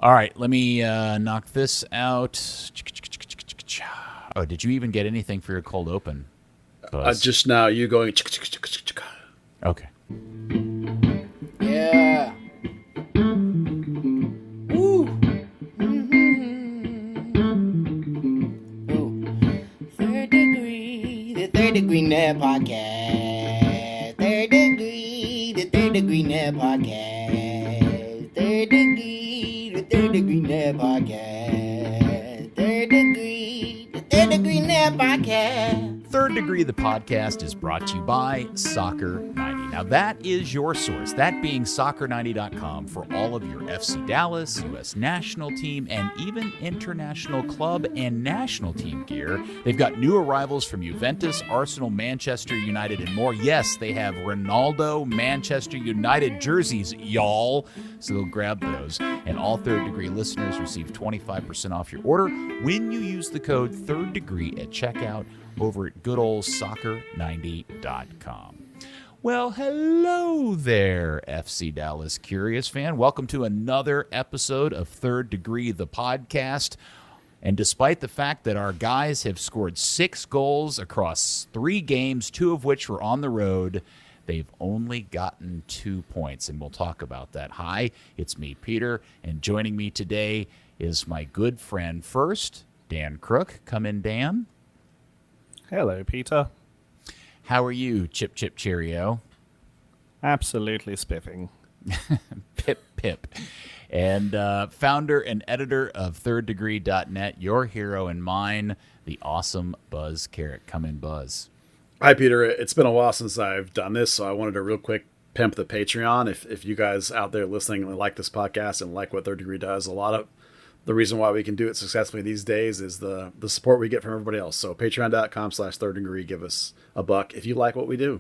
All right, let me knock this out. Oh, did you even get anything for your cold open? Just now, you going. Okay. Yeah. Woo. Third Degree, the Third Degree Net Podcast. Third Degree, the Third Degree Net Podcast. Third Degree, the Third Degree Net Podcast. Third Degree, the Third Degree Net Podcast. Third Degree, the podcast, is brought to you by Soccer 90. Now, that is your source, that being soccer90.com, for all of your FC Dallas, U.S. national team, and even international club and national team gear. They've got new arrivals from Juventus, Arsenal, Manchester United, and more. Yes, they have Ronaldo, Manchester United jerseys, y'all. So they'll grab those. And all Third Degree listeners receive 25% off your order when you use the code Third Degree at checkout over at goodoldsoccer90.com. Well, hello there, FC Dallas Curious fan. Welcome to another episode of Third Degree, the podcast. And despite the fact that our guys have scored 6 goals across 3 games, 2 of which were on the road, they've only gotten 2 points, and we'll talk about that. Hi, it's me, Peter, and joining me today is my good friend first, Dan Crooke. Come in, Dan. Hello, Peter. How are you, Chip Chip Cheerio? Absolutely spiffing. Pip. And founder and editor of thirddegree.net, your hero and mine, the awesome Buzz Carrick. Come in, Buzz. Hi, Peter. It's been a while since I've done this, so I wanted to real quick pimp the Patreon. If you guys out there listening like this podcast and like what Third Degree does, a lot of the reason why we can do it successfully these days is the support we get from everybody else. So patreon.com/Third Degree, give us $1 if you like what we do.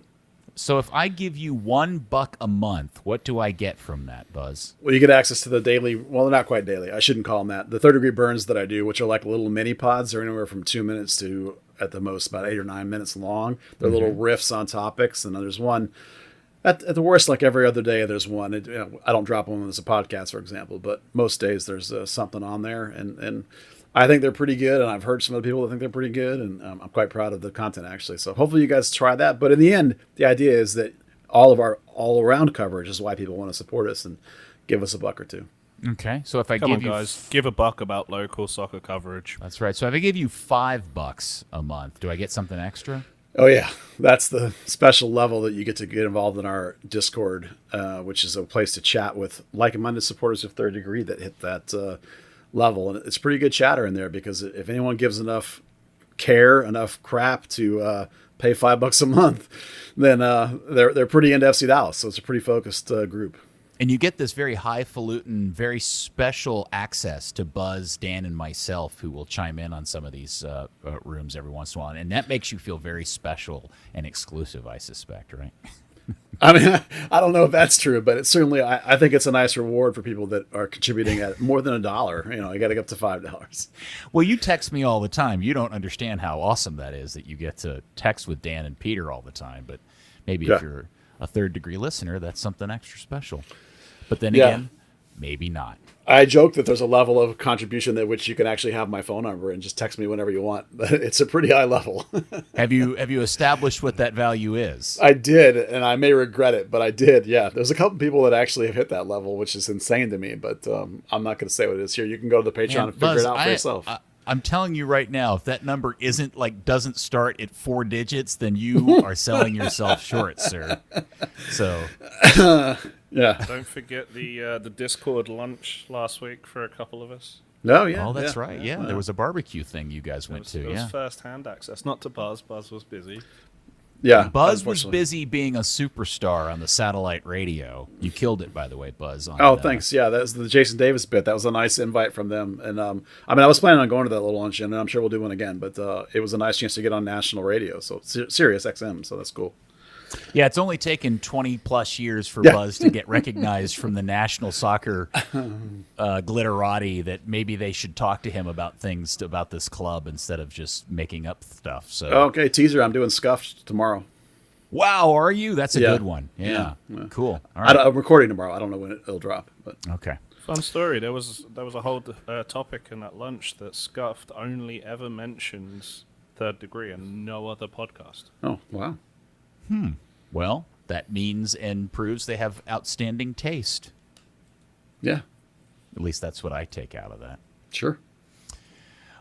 So if I give you $1 a month, what do I get from that, Buzz? Well, you get access to the daily, well, not quite daily. I shouldn't call them that. The Third Degree burns that I do, which are like little mini pods. They're anywhere from 2 minutes to, at the most, about 8 or 9 minutes long. They're little riffs on topics. And then there's one, at the worst, like every other day, there's one. I don't drop one as a podcast, for example, but most days there's something on there. And I think they're pretty good, and I've heard some other people that think they're pretty good, and I'm quite proud of the content, actually. So hopefully you guys try that. But in the end, the idea is that all of our all-around coverage is why people want to support us and give us $1 or 2. Okay, so if I Come give on, you guys, give $1 about local soccer coverage. That's right. So if I give you $5 a month, do I get something extra? Oh, yeah. That's the special level that you get to get involved in our Discord, which is a place to chat with like-minded supporters of Third Degree that hit that level. And it's pretty good chatter in there, because if anyone gives enough care, enough crap to pay $5 a month, then they're pretty into FC Dallas. So it's a pretty focused group. And you get this very highfalutin, very special access to Buzz, Dan, and myself, who will chime in on some of these rooms every once in a while. And that makes you feel very special and exclusive, I suspect, right? I mean, I don't know if that's true, but it's certainly, I think it's a nice reward for people that are contributing at more than $1. You know, you got to get up to $5. Well, you text me all the time. You don't understand how awesome that is that you get to text with Dan and Peter all the time. But maybe if you're a Third Degree listener, that's something extra special. But then again, maybe not. I joke that there's a level of contribution at which you can actually have my phone number and just text me whenever you want. But it's a pretty high level. Have you established what that value is? I did, and I may regret it, but I did. Yeah, there's a couple people that actually have hit that level, which is insane to me. But I'm not going to say what it is here. You can go to the Patreon and figure it out for yourself. I'm telling you right now, if that number doesn't start at 4 digits, then you are selling yourself short, sir. So. Yeah. Don't forget the Discord lunch last week for a couple of us. No, yeah. Oh, that's right. Yeah, there was a barbecue thing you guys went to. It was first-hand access, not to Buzz. Buzz was busy. Yeah, Buzz was busy being a superstar on the satellite radio. You killed it, by the way, Buzz. Thanks. Yeah, that was the Jason Davis bit. That was a nice invite from them. And I was planning on going to that little luncheon, and I'm sure we'll do one again. But it was a nice chance to get on national radio, so Sirius XM. So that's cool. Yeah, it's only taken 20-plus years for Buzz to get recognized from the national soccer glitterati that maybe they should talk to him about things about this club instead of just making up stuff. So okay, teaser, I'm doing Scuffed tomorrow. Wow, are you? That's a good one. Yeah. Cool. All right. I'm recording tomorrow. I don't know when it'll drop. But okay. Fun story. There was a whole topic in that lunch that Scuffed only ever mentions Third Degree and no other podcast. Oh, wow. Well, that means and proves they have outstanding taste. Yeah, At least that's what I take out of that. sure.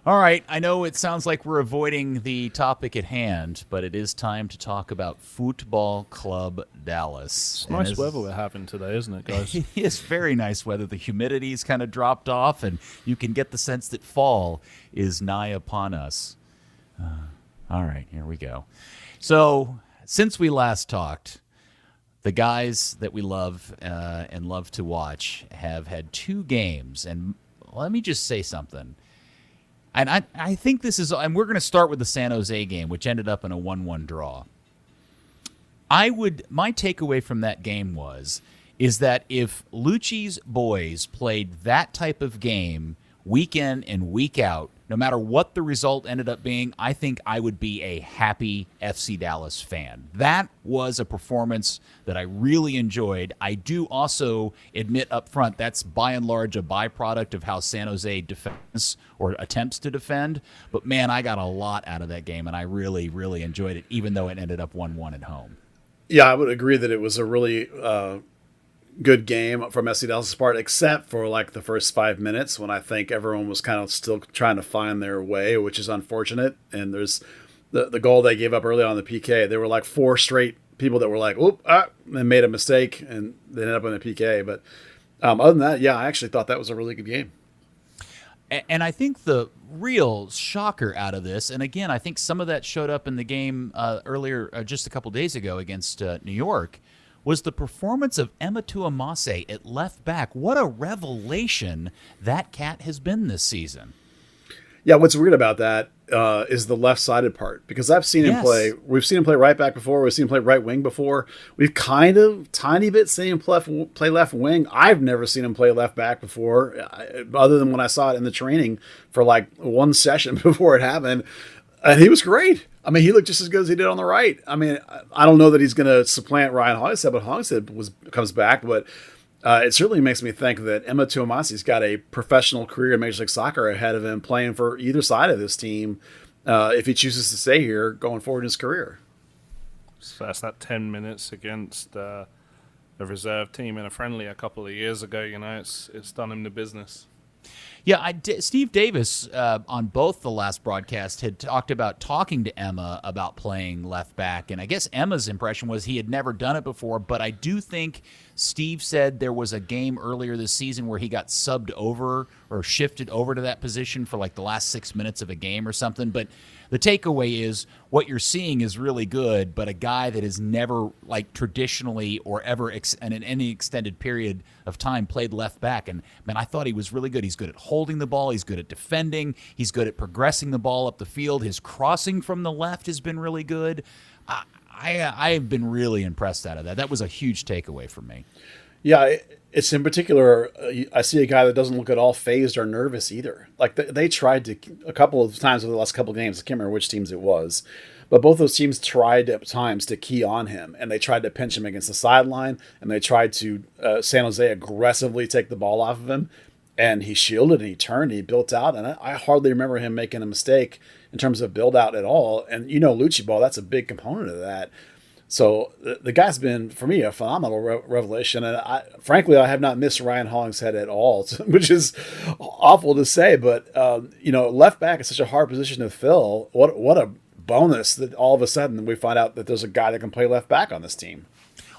All right, I know it sounds like we're avoiding the topic at hand, but it is time to talk about Football Club Dallas. It's nice weather we're having today, isn't it, guys? It is very nice weather. The humidity's kind of dropped off, and you can get the sense that fall is nigh upon us. All right, here we go. So, since we last talked, the guys that we love and love to watch have had 2 games, and let me just say something. And I think this is, and we're going to start with the San Jose game, which ended up in a 1-1 draw. My takeaway from that game is that if Lucci's boys played that type of game week in and week out, no matter what the result ended up being, I think I would be a happy FC Dallas fan. That was a performance that I really enjoyed. I do also admit up front that's by and large a byproduct of how San Jose defends or attempts to defend. But man, I got a lot out of that game, and I really, really enjoyed it, even though it ended up 1-1 at home. Yeah, I would agree that it was a really good game from FC Dallas' part, except for like the first 5 minutes when I think everyone was kind of still trying to find their way, which is unfortunate. And there's the goal they gave up early on the PK. There were like 4 straight people that were like, and made a mistake, and they ended up in the PK. But other than that, yeah, I actually thought that was a really good game. And I think the real shocker out of this, and again, I think some of that showed up in the game earlier, just a couple days ago against New York, was the performance of Emma Tuamase at left back. What a revelation that cat has been this season. Yeah, what's weird about that is the left-sided part, because I've seen him play. We've seen him play right back before. We've seen him play right wing before. We've kind of tiny bit seen him play left wing. I've never seen him play left back before, other than when I saw it in the training for like one session before it happened, and he was great. I mean, he looked just as good as he did on the right. I mean, I don't know that he's going to supplant Ryan Hogshead, but Hogshead comes back. But it certainly makes me think that Emma Tuamase's got a professional career in Major League Soccer ahead of him, playing for either side of this team if he chooses to stay here going forward in his career. So that's that 10 minutes against the reserve team in a friendly a couple of years ago. You know, it's done him the business. Yeah, Steve Davis on both the last broadcast had talked about talking to Emma about playing left back, and I guess Emma's impression was he had never done it before, but I do think Steve said there was a game earlier this season where he got subbed over or shifted over to that position for like the last 6 minutes of a game or something. But the takeaway is what you're seeing is really good, but a guy that has never like traditionally or ever and in any extended period of time played left back. And man, I thought he was really good. He's good at holding the ball. He's good at defending. He's good at progressing the ball up the field. His crossing from the left has been really good. I've been really impressed out of that. That was a huge takeaway for me. Yeah, it's in particular, I see a guy that doesn't look at all phased or nervous either. Like they tried to, a couple of times over the last couple of games, I can't remember which teams it was, but both those teams tried at times to key on him, and they tried to pinch him against the sideline, and they tried to, San Jose aggressively take the ball off of him, and he shielded and he turned and he built out, and I hardly remember him making a mistake in terms of build out at all. And Lucci ball, that's a big component of that. So the guy's been, for me, a phenomenal revelation. And frankly, I have not missed Ryan Hollingshead at all, which is awful to say. But, left back is such a hard position to fill. What a bonus that all of a sudden we find out that there's a guy that can play left back on this team.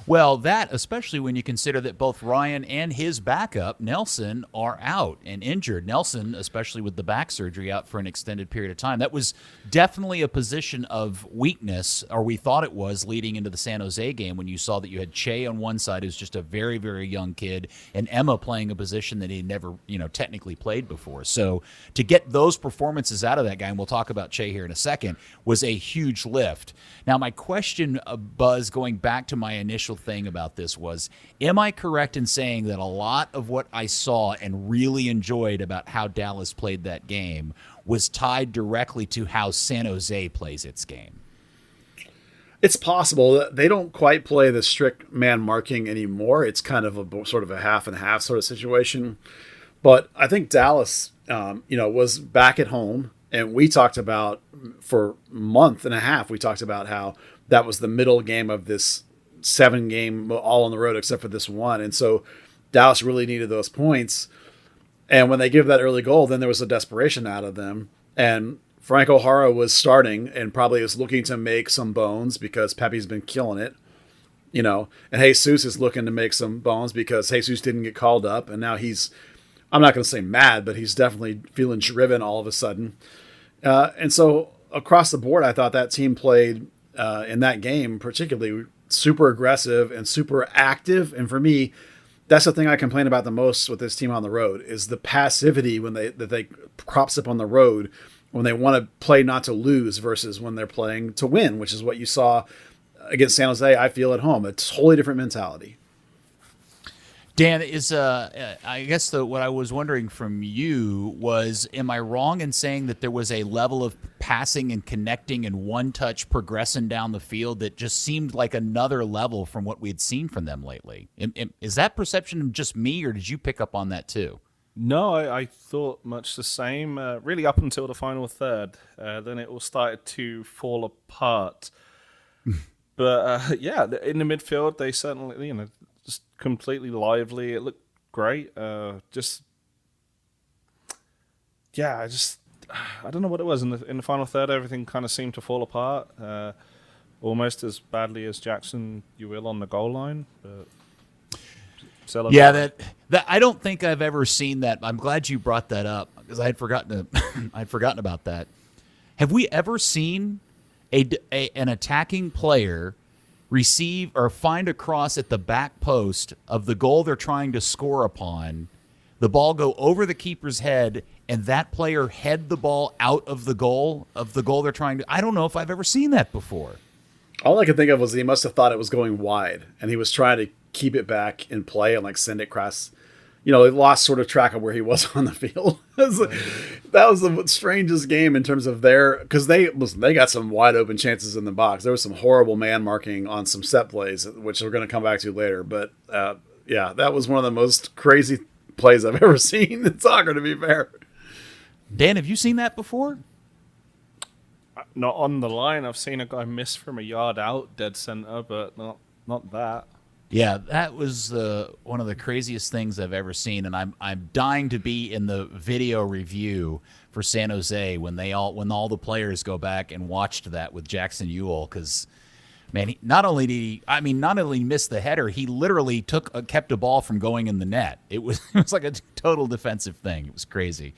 Well, that, especially when you consider that both Ryan and his backup, Nelson, are out and injured. Nelson, especially with the back surgery, out for an extended period of time. That was definitely a position of weakness, or we thought it was, leading into the San Jose game when you saw that you had Che on one side, who's just a very, very young kid, and Emma playing a position that he never, technically played before. So to get those performances out of that guy, and we'll talk about Che here in a second, was a huge lift. Now, my question, Buzz, going back to my initial thing about this was, am I correct in saying that a lot of what I saw and really enjoyed about how Dallas played that game was tied directly to how San Jose plays its game? It's possible that they don't quite play the strict man marking anymore. It's kind of a sort of a half and half sort of situation. But I think Dallas, was back at home, and we talked about for a month and a half. We talked about how that was the middle game of this 7-game all on the road, except for this one, and so Dallas really needed those points. And when they give that early goal, then there was a desperation out of them, and Frank O'Hara was starting and probably is looking to make some bones because Pepi's been killing it, and Jesus is looking to make some bones because Jesus didn't get called up. And now I'm not going to say mad, but he's definitely feeling driven all of a sudden. And so across the board, I thought that team played in that game particularly super aggressive and super active. And for me, that's the thing I complain about the most with this team on the road is the passivity that they crops up on the road when they want to play not to lose versus when they're playing to win, which is what you saw against San Jose. I feel at home. A totally different mentality. Dan, I guess what I was wondering from you was, am I wrong in saying that there was a level of passing and connecting and one-touch progressing down the field that just seemed like another level from what we had seen from them lately? Is that perception just me, or did you pick up on that too? No, I thought much the same, really up until the final third. Then it all started to fall apart. But, in the midfield, they certainly, just completely lively. It looked great. I don't know what it was. In the final third, everything kind of seemed to fall apart, almost as badly as Jackson you will on the goal line. But yeah, that I don't think I've ever seen that. I'm glad you brought that up because I had forgotten about that. Have we ever seen an attacking player receive or find a cross at the back post of the goal they're trying to score upon, the ball go over the keeper's head, and that player head the ball out of the goal they're trying to? I don't know if I've ever seen that before. All I could think of was he must have thought it was going wide, and he was trying to keep it back in play and send it across. He lost sort of track of where he was on the field. That was the strangest game in terms of because they got some wide open chances in the box. There was some horrible man marking on some set plays, which we're going to come back to later. But that was one of the most crazy plays I've ever seen in soccer, to be fair. Dan, have you seen that before? Not on the line. I've seen a guy miss from a yard out, dead center, but not that. Yeah, that was one of the craziest things I've ever seen, and I'm dying to be in the video review for San Jose when all the players go back and watched that with Jackson Ewell, because man, not only missed the header, he literally kept a ball from going in the net. It was like a total defensive thing. It was crazy.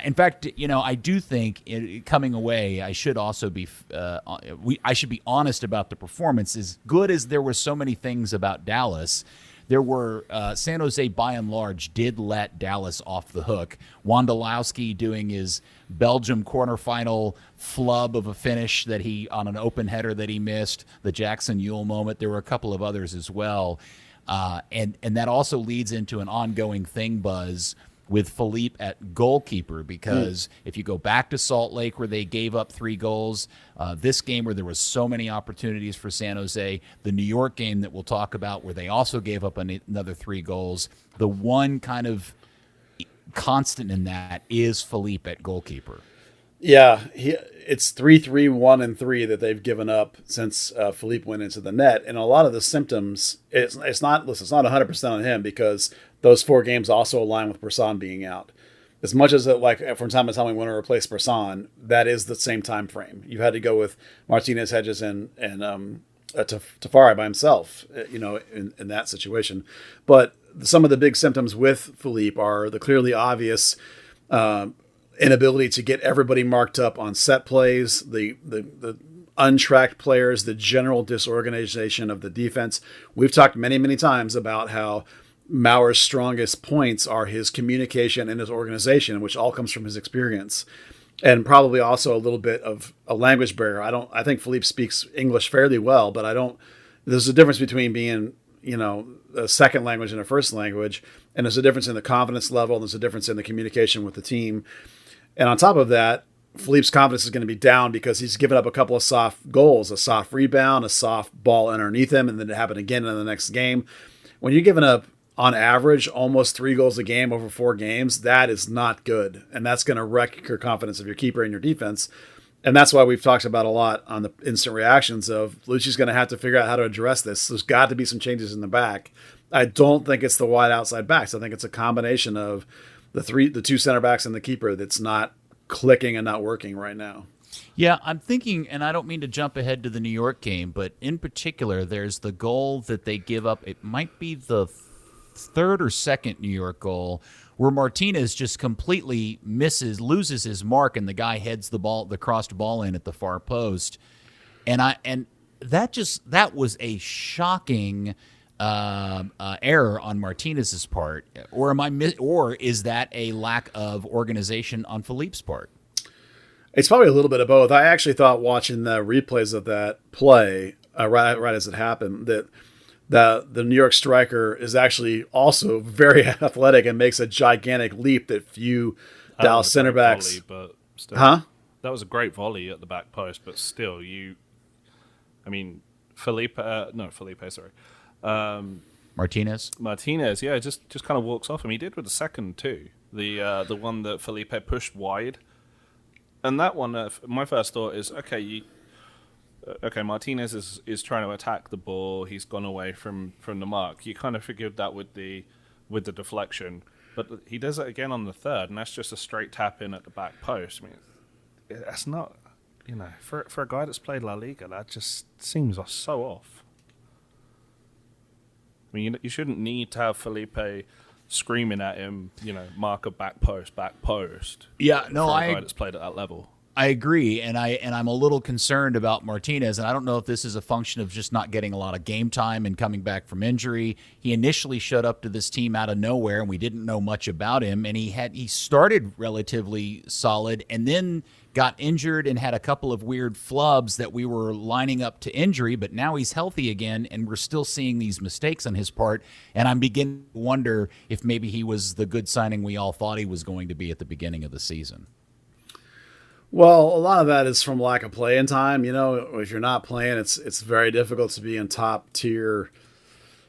In fact, I do think coming away, I should also be I should be honest about the performance. As good as there were so many things about Dallas, there were San Jose by and large did let Dallas off the hook. Wondolowski doing his Belgium quarterfinal flub of a finish that he on an open header that he missed. The Jackson Ewell moment. There were a couple of others as well, and that also leads into an ongoing thing, Buzz, with Philippe at goalkeeper, because if you go back to Salt Lake where they gave up 3 goals, this game where there was so many opportunities for San Jose, the New York game that we'll talk about where they also gave up another 3 goals, the one kind of constant in that is Philippe at goalkeeper. Yeah, it's 3-3, 1 and 3 that they've given up since Philippe went into the net, and a lot of the symptoms. It's not 100% on him because those 4 games also align with Brisson being out. As much as from time to time we want to replace Brisson, that is the same time frame. You had to go with Martinez, Hedges, and Tafari by himself, in that situation. But some of the big symptoms with Philippe are the clearly obvious inability to get everybody marked up on set plays, the untracked players, the general disorganization of the defense. We've talked many, many times about how Mauer's strongest points are his communication and his organization, which all comes from his experience, and probably also a little bit of a language barrier. I think Philippe speaks English fairly well, but there's a difference between being, a second language and a first language, and there's a difference in the confidence level, and there's a difference in the communication with the team. And on top of that, Philippe's confidence is going to be down because he's given up a couple of soft goals, a soft rebound, a soft ball underneath him, and then it happened again in the next game. When you're giving up, on average, almost 3 goals a game over 4 games, that is not good. And that's going to wreck your confidence of your keeper and your defense. And that's why we've talked about a lot on the instant reactions of Lucci's going to have to figure out how to address this. There's got to be some changes in the back. I don't think it's the wide outside backs. I think it's a combination of the 2 center backs and the keeper that's not clicking and not working right now. Yeah, I'm thinking, and I don't mean to jump ahead to the New York game, but in particular, there's the goal that they give up. It might be the third or second New York goal where Martinez just completely loses his mark, and the guy heads the crossed ball in at the far post. And that was a shocking error on Martinez's part, or is that a lack of organization on Philippe's part? It's probably a little bit of both. I actually thought watching the replays of that play right as it happened that the New York striker is actually also very athletic and makes a gigantic leap that few Dallas center backs. Volley, but still, that was a great volley at the back post, but still, Martinez, yeah, just kind of walks off him. He did with the second too, the one that Felipe pushed wide, and that one. My first thought is, okay, Martinez is trying to attack the ball. He's gone away from the mark. You kind of figured that with the deflection, but he does it again on the third, and that's just a straight tap in at the back post. I mean, that's not, for a guy that's played La Liga, that just seems so off. I mean, you shouldn't need to have Felipe screaming at him, marker back post. Yeah, no, for a guy that's played at that level. I agree, and I'm a little concerned about Martinez, and I don't know if this is a function of just not getting a lot of game time and coming back from injury. He initially showed up to this team out of nowhere, and we didn't know much about him, and he started relatively solid and then got injured and had a couple of weird flubs that we were lining up to injury, but now he's healthy again, and we're still seeing these mistakes on his part, and I'm beginning to wonder if maybe he was the good signing we all thought he was going to be at the beginning of the season. Well, a lot of that is from lack of playing time. If you're not playing, it's very difficult to be in top tier,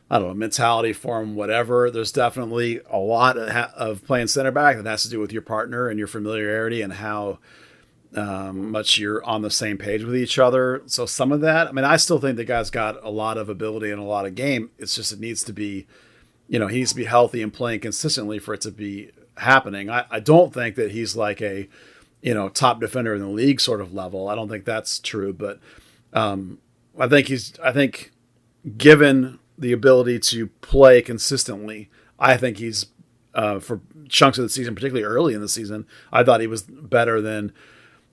mentality, form, whatever. There's definitely a lot of playing center back that has to do with your partner and your familiarity and how much you're on the same page with each other. So some of that, I still think the guy's got a lot of ability and a lot of game. It's just it needs to be, he needs to be healthy and playing consistently for it to be happening. I don't think that he's like a top defender in the league sort of level. I don't think that's true, but I think given the ability to play consistently, I think he's for chunks of the season, particularly early in the season, I thought he was better than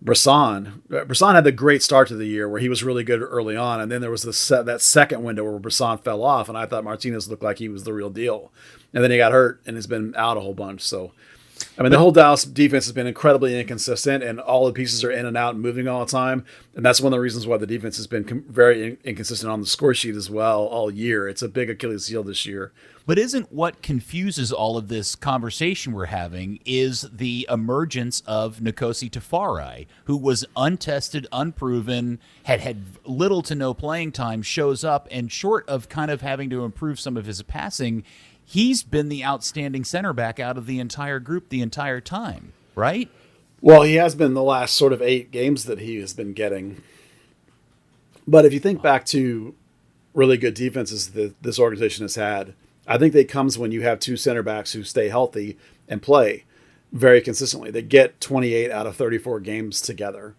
Bressan. Bressan had the great start to the year where he was really good early on, and then there was that second window where Bressan fell off, and I thought Martinez looked like he was the real deal. And then he got hurt and has been out a whole bunch, so the whole Dallas defense has been incredibly inconsistent, and all the pieces are in and out and moving all the time. And that's one of the reasons why the defense has been very inconsistent on the score sheet as well all year. It's a big Achilles heel this year. But isn't what confuses all of this conversation we're having is the emergence of Nkosi Tafari, who was untested, unproven, had little to no playing time, shows up, and short of kind of having to improve some of his passing, he's been the outstanding center back out of the entire group the entire time, right? Well, he has been the last sort of 8 games that he has been getting. But if you think back to really good defenses that this organization has had, I think that comes when you have 2 center backs who stay healthy and play very consistently. They get 28 out of 34 games together.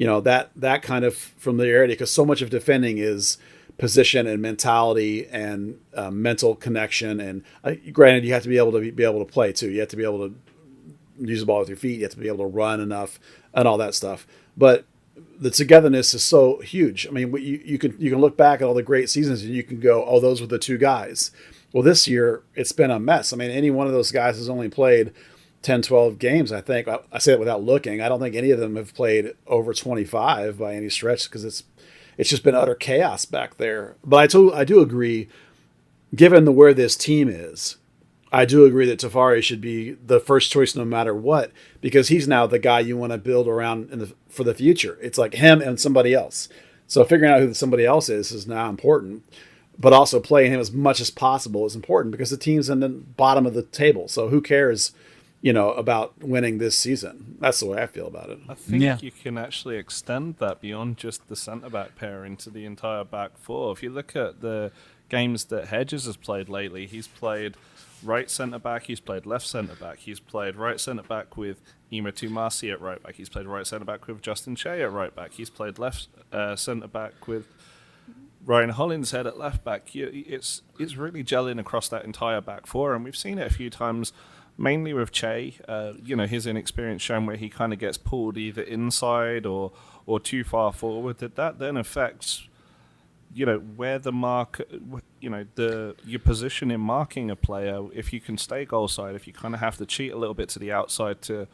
That kind of familiarity, because so much of defending is position and mentality and mental connection. And granted, you have to be able to play too. You have to be able to use the ball with your feet. You have to be able to run enough and all that stuff. But the togetherness is so huge. You can look back at all the great seasons and you can go, oh, those were the 2 guys. Well, this year it's been a mess. Any one of those guys has only played 10, 12 games, I think. I say it without looking. I don't think any of them have played over 25 by any stretch, because it's just been utter chaos back there. But I do agree, given where this team is, I do agree that Tafari should be the first choice no matter what, because he's now the guy you want to build around for the future. It's like him and somebody else. So figuring out who somebody else is now important, but also playing him as much as possible is important because the team's in the bottom of the table. So who cares, about winning this season? That's the way I feel about it. I think you can actually extend that beyond just the centre-back pair into the entire back four. If you look at the games that Hedges has played lately, he's played right centre-back, he's played left centre-back, he's played right centre-back with Ima Tumasi at right back, he's played right centre-back with Justin Che at right back, he's played left centre-back with Ryan Hollinshead at left back. It's really gelling across that entire back four, and we've seen it a few times, mainly with Che. His inexperience shown where he kind of gets pulled either inside or too far forward. That then affects where the mark, your position in marking a player. If you can stay goal side, if you kind of have to cheat a little bit to the outside to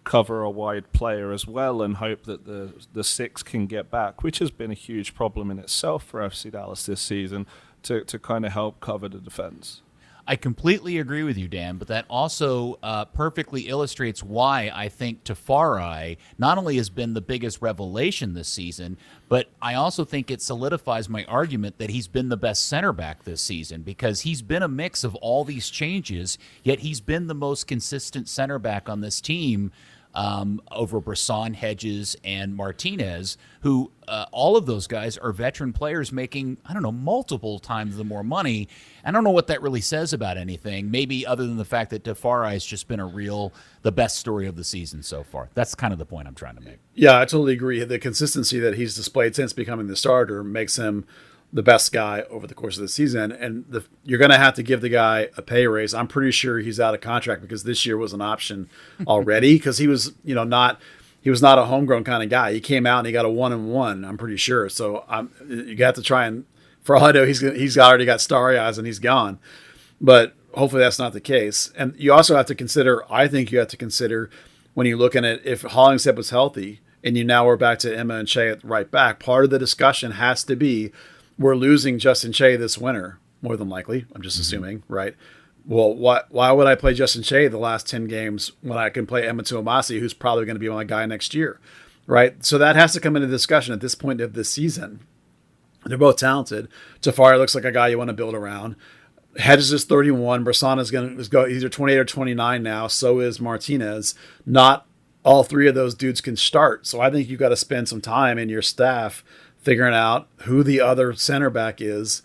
cover a wide player as well and hope that the six can get back, which has been a huge problem in itself for FC Dallas this season, to kind of help cover the defense. I completely agree with you, Dan, but that also perfectly illustrates why I think Tafari not only has been the biggest revelation this season, but I also think it solidifies my argument that he's been the best center back this season, because he's been a mix of all these changes, yet he's been the most consistent center back on this team over Brisson, Hedges, and Martinez, who all of those guys are veteran players making, multiple times the more money. I don't know what that really says about anything, maybe other than the fact that Tafari has just been the best story of the season so far. That's kind of the point I'm trying to make. Yeah, I totally agree. The consistency that he's displayed since becoming the starter makes him the best guy over the course of the season. And you're going to have to give the guy a pay raise. I'm pretty sure he's out of contract because this year was an option already, because he was, not a homegrown kind of guy. He came out and he got a 1-1, I'm pretty sure. So you got to try and, for all I know, he's already got starry eyes and he's gone. But hopefully that's not the case. And you also have to consider, when you're looking at if Hollingshead was healthy and you now are back to Emma and Che at right back, part of the discussion has to be, we're losing Justin Che this winter, more than likely. I'm just assuming, right? Well, why would I play Justin Che the last 10 games when I can play Emma Tuamasi, who's probably going to be my guy next year, right? So that has to come into discussion at this point of this season. They're both talented. Tafari looks like a guy you want to build around. Hedges is 31. Brisson is going to go either 28 or 29 now. So is Martinez. Not all three of those dudes can start. So I think you've got to spend some time in your staff figuring out who the other center back is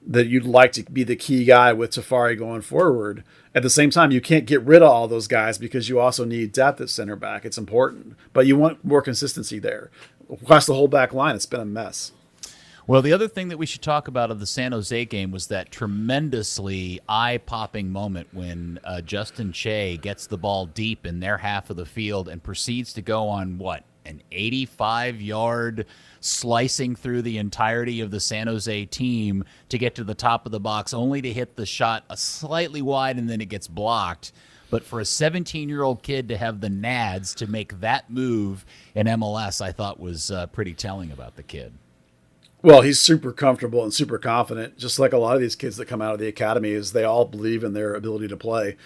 that you'd like to be the key guy with Tafari going forward. At the same time, you can't get rid of all those guys because you also need depth at center back. It's important, but you want more consistency there. Across the whole back line, it's been a mess. Well, the other thing that we should talk about of the San Jose game was that tremendously eye-popping moment when Justin Che gets the ball deep in their half of the field and proceeds to go on, an 85-yard slicing through the entirety of the San Jose team to get to the top of the box, only to hit the shot a slightly wide and then it gets blocked. But for a 17-year-old kid to have the nads to make that move in MLS, I thought was pretty telling about the kid. Well, he's super comfortable and super confident, just like a lot of these kids that come out of the academy, is they all believe in their ability to play.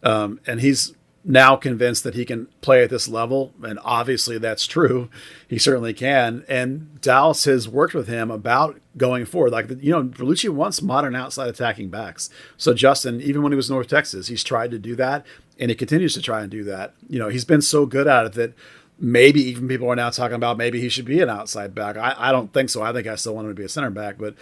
And he's now convinced that he can play at this level, and obviously that's true. He certainly can. And Dallas has worked with him about going forward. Berlucci wants modern outside attacking backs. So Justin, even when he was North Texas, he's tried to do that, and he continues to try and do that. He's been so good at it that maybe even people are now talking about maybe he should be an outside back. I don't think so. I think I still want him to be a center back, but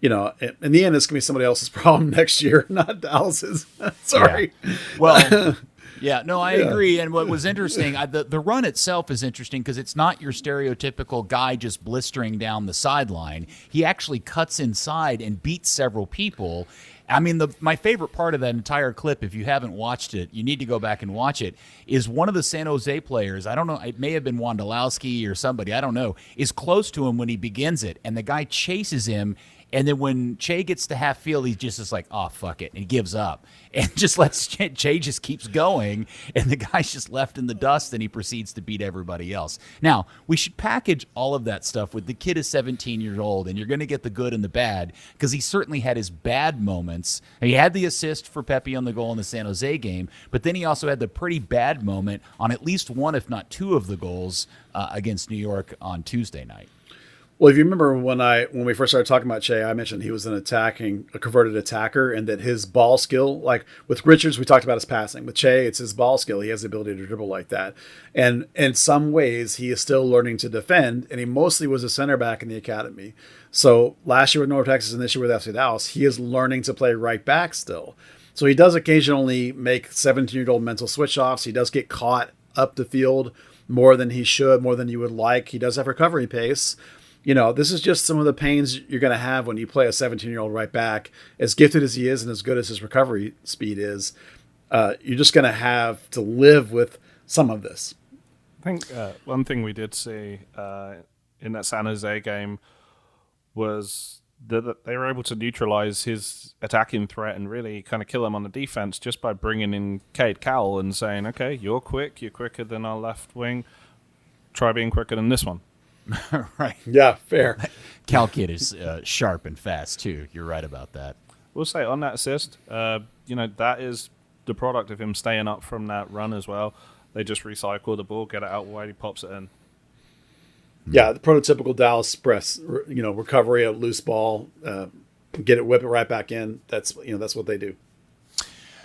in the end, it's going to be somebody else's problem next year, not Dallas's. Sorry. Yeah. Well, yeah, no, I agree. And what was interesting, the run itself is interesting because it's not your stereotypical guy just blistering down the sideline. He actually cuts inside and beats several people. I mean, my favorite part of that entire clip, if you haven't watched it, you need to go back and watch it, is one of the San Jose players, I don't know, it may have been Wondolowski or somebody, I don't know, is close to him when he begins it, and the guy chases him And then when Che gets to half field, he just is like, oh, fuck it. And he gives up and just lets Che just keeps going. And the guy's just left in the dust and he proceeds to beat everybody else. Now, we should package all of that stuff with the kid is 17 years old and you're going to get the good and the bad because he certainly had his bad moments. And he had the assist for Pepi on the goal in the San Jose game, but then he also had the pretty bad moment on at least one, if not two of the goals against New York on Tuesday night. Well, if you remember when we first started talking about Che, I mentioned he was a converted attacker, and that his ball skill, like with Richards, we talked about his passing. With Che, it's his ball skill. He has the ability to dribble like that. And in some ways, he is still learning to defend, and he mostly was a center back in the academy. So last year with North Texas and this year with FC Dallas, he is learning to play right back still. So he does occasionally make 17-year-old mental switch-offs. He does get caught up the field more than he should, more than you would like. He does have recovery pace. This is just some of the pains you're going to have when you play a 17-year-old right back. As gifted as he is and as good as his recovery speed is, you're just going to have to live with some of this. I think one thing we did see in that San Jose game was that they were able to neutralize his attacking threat and really kind of kill him on the defense just by bringing in Cade Cowell and saying, okay, you're quicker than our left wing. Try being quicker than this one. Right. Yeah, fair. Cal Kid is sharp and fast, too. You're right about that. We'll say on that assist, that is the product of him staying up from that run as well. They just recycle the ball, get it out wide, he pops it in. Yeah, the prototypical Dallas press, recovery, a loose ball, get it, whip it right back in. That's what they do.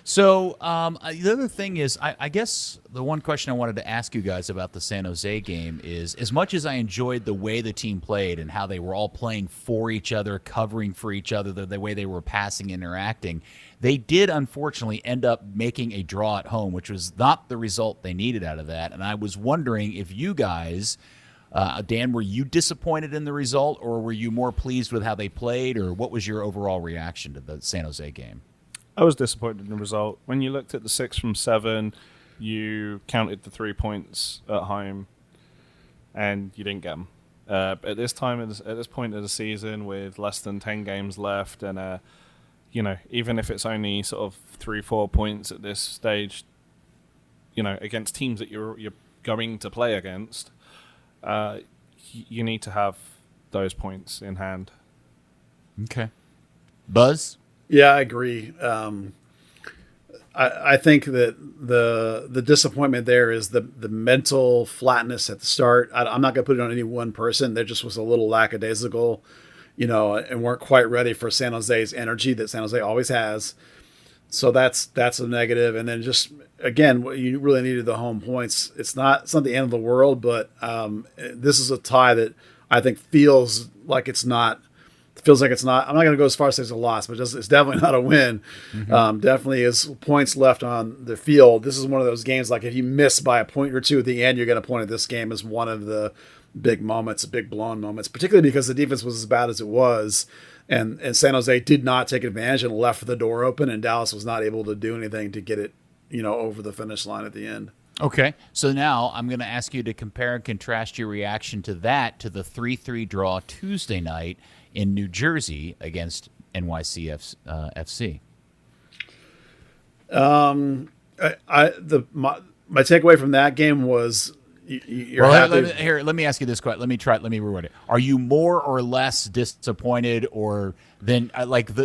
So the other thing is, I guess the one question I wanted to ask you guys about the San Jose game is, as much as I enjoyed the way the team played and how they were all playing for each other, covering for each other, the way they were passing, interacting, they did unfortunately end up making a draw at home, which was not the result they needed out of that. And I was wondering if you guys, Dan, were you disappointed in the result, or were you more pleased with how they played, or what was your overall reaction to the San Jose game? I was disappointed in the result. When you looked at the 6 from 7, you counted the 3 points at home, and you didn't get them. At this point of the season, with less than 10 games left, and even if it's only sort of 3-4 points at this stage, against teams that you're going to play against, you need to have those points in hand. Okay, Buzz. Yeah, I agree. I think that the disappointment there is the mental flatness at the start. I'm not going to put it on any one person. There just was a little lackadaisical, and weren't quite ready for San Jose's energy that San Jose always has. So that's a negative. And then just, again, you really needed the home points. It's not the end of the world, but this is a tie that I think feels like it's not. I'm not going to go as far as say it's a loss, but it's definitely not a win. Mm-hmm. Definitely is points left on the field. This is one of those games, like if you miss by a point or two at the end, you're going to point at this game as one of the big moments, big blown moments, particularly because the defense was as bad as it was. And San Jose did not take advantage and left the door open, and Dallas was not able to do anything to get it, over the finish line at the end. Okay, so now I'm going to ask you to compare and contrast your reaction to that to the 3-3 draw Tuesday night in New Jersey against NYC FC. My takeaway from that game was let me ask you this question. Let me reword it. Are you more or less disappointed, or then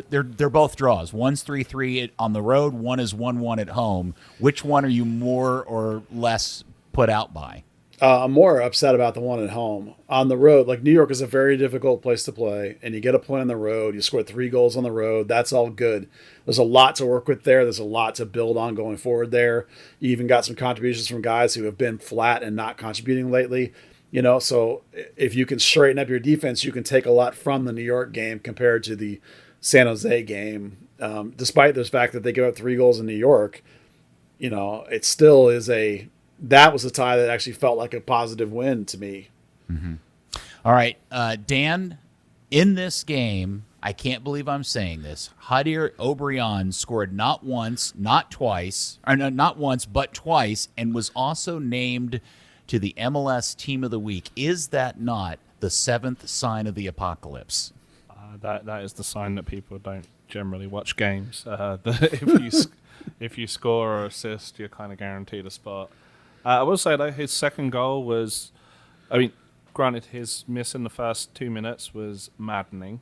they're both draws? One's 3-3 on the road, one is 1-1 at home. Which one are you more or less put out by? I'm more upset about the one at home. On the road, New York is a very difficult place to play, and you get a point on the road. You scored 3 goals on the road. That's all good. There's a lot to work with there. There's a lot to build on going forward there. You even got some contributions from guys who have been flat and not contributing lately. So if you can straighten up your defense, you can take a lot from the New York game compared to the San Jose game. Despite the fact that they give up 3 goals in New York, it still is that was a tie that actually felt like a positive win to me. Mm-hmm. All right, Dan, in this game, I can't believe I'm saying this, Hadir Obrian scored not once, but twice, and was also named to the MLS Team of the Week. Is that not the 7th sign of the apocalypse? That is the sign that people don't generally watch games. If you score or assist, you're kind of guaranteed a spot. I will say though, his second goal was, granted, his miss in the first 2 minutes was maddening.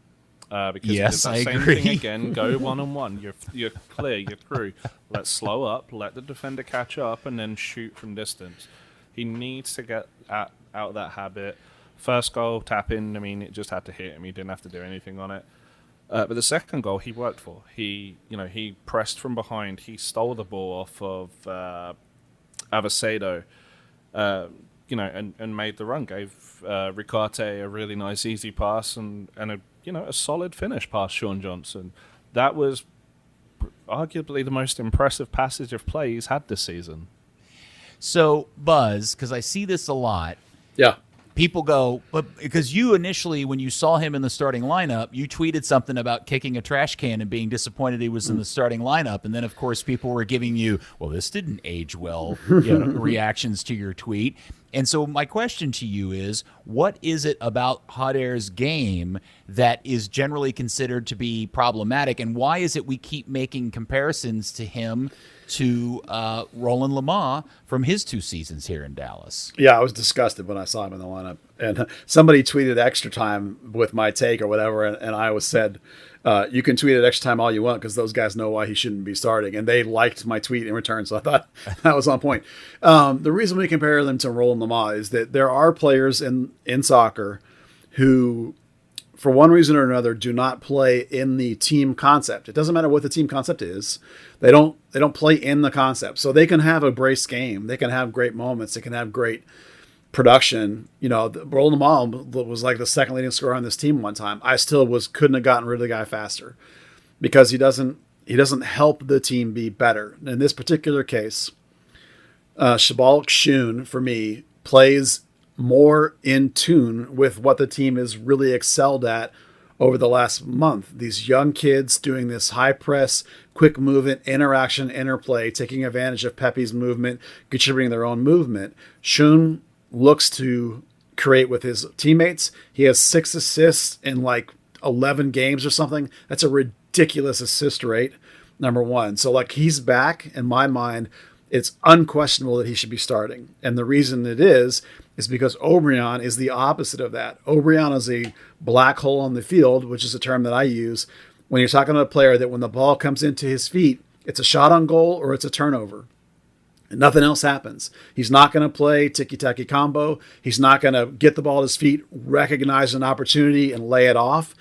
Because yes, he did that I same agree. thing again. Go 1-on-1. You're clear. You're through. Let's slow up. Let the defender catch up, and then shoot from distance. He needs to get out of that habit. First goal, tap in. It just had to hit him. He didn't have to do anything on it. But the second goal, he worked for. He pressed from behind. He stole the ball off of Avesedo, and made the run. Gave Ricarte a really nice, easy pass and a solid finish past Sean Johnson. That was arguably the most impressive passage of play he's had this season. So, Buzz, because I see this a lot. Yeah. People go, but because you initially, when you saw him in the starting lineup, you tweeted something about kicking a trash can and being disappointed he was in the starting lineup. And then, of course, people were giving you, well, this didn't age well, reactions to your tweet. And so my question to you is, what is it about Hot Air's game that is generally considered to be problematic? And why is it we keep making comparisons to him to Roland Lamar from his 2 seasons here in Dallas? Yeah, I was disgusted when I saw him in the lineup. And somebody tweeted extra time with my take or whatever, and I was said, you can tweet it extra time all you want because those guys know why he shouldn't be starting. And they liked my tweet in return, so I thought that was on point. The reason we compare them to Roland Lamar is that there are players in soccer who, for one reason or another, do not play in the team concept. It doesn't matter what the team concept is. They don't play in the concept. So they can have a brace game. They can have great moments. They can have great production. Roland Lamar was like the second leading scorer on this team one time. I still couldn't have gotten rid of the guy faster because he doesn't help the team be better. In this particular case, Shabal Shun, for me, plays more in tune with what the team has really excelled at over the last month. These young kids doing this high press, quick movement, interaction, interplay, taking advantage of Pepi's movement, contributing their own movement. Shun looks to create with his teammates. He has 6 assists in like 11 games or something. That's a ridiculous assist rate, number one. So he's back in my mind. It's unquestionable that he should be starting. And the reason it is because Obrian is the opposite of that. Obrian is a black hole on the field, which is a term that I use when you're talking to a player that when the ball comes into his feet, it's a shot on goal or it's a turnover. And nothing else happens. He's not going to play tiki-taki combo. He's not going to get the ball at his feet, recognize an opportunity, and lay it off.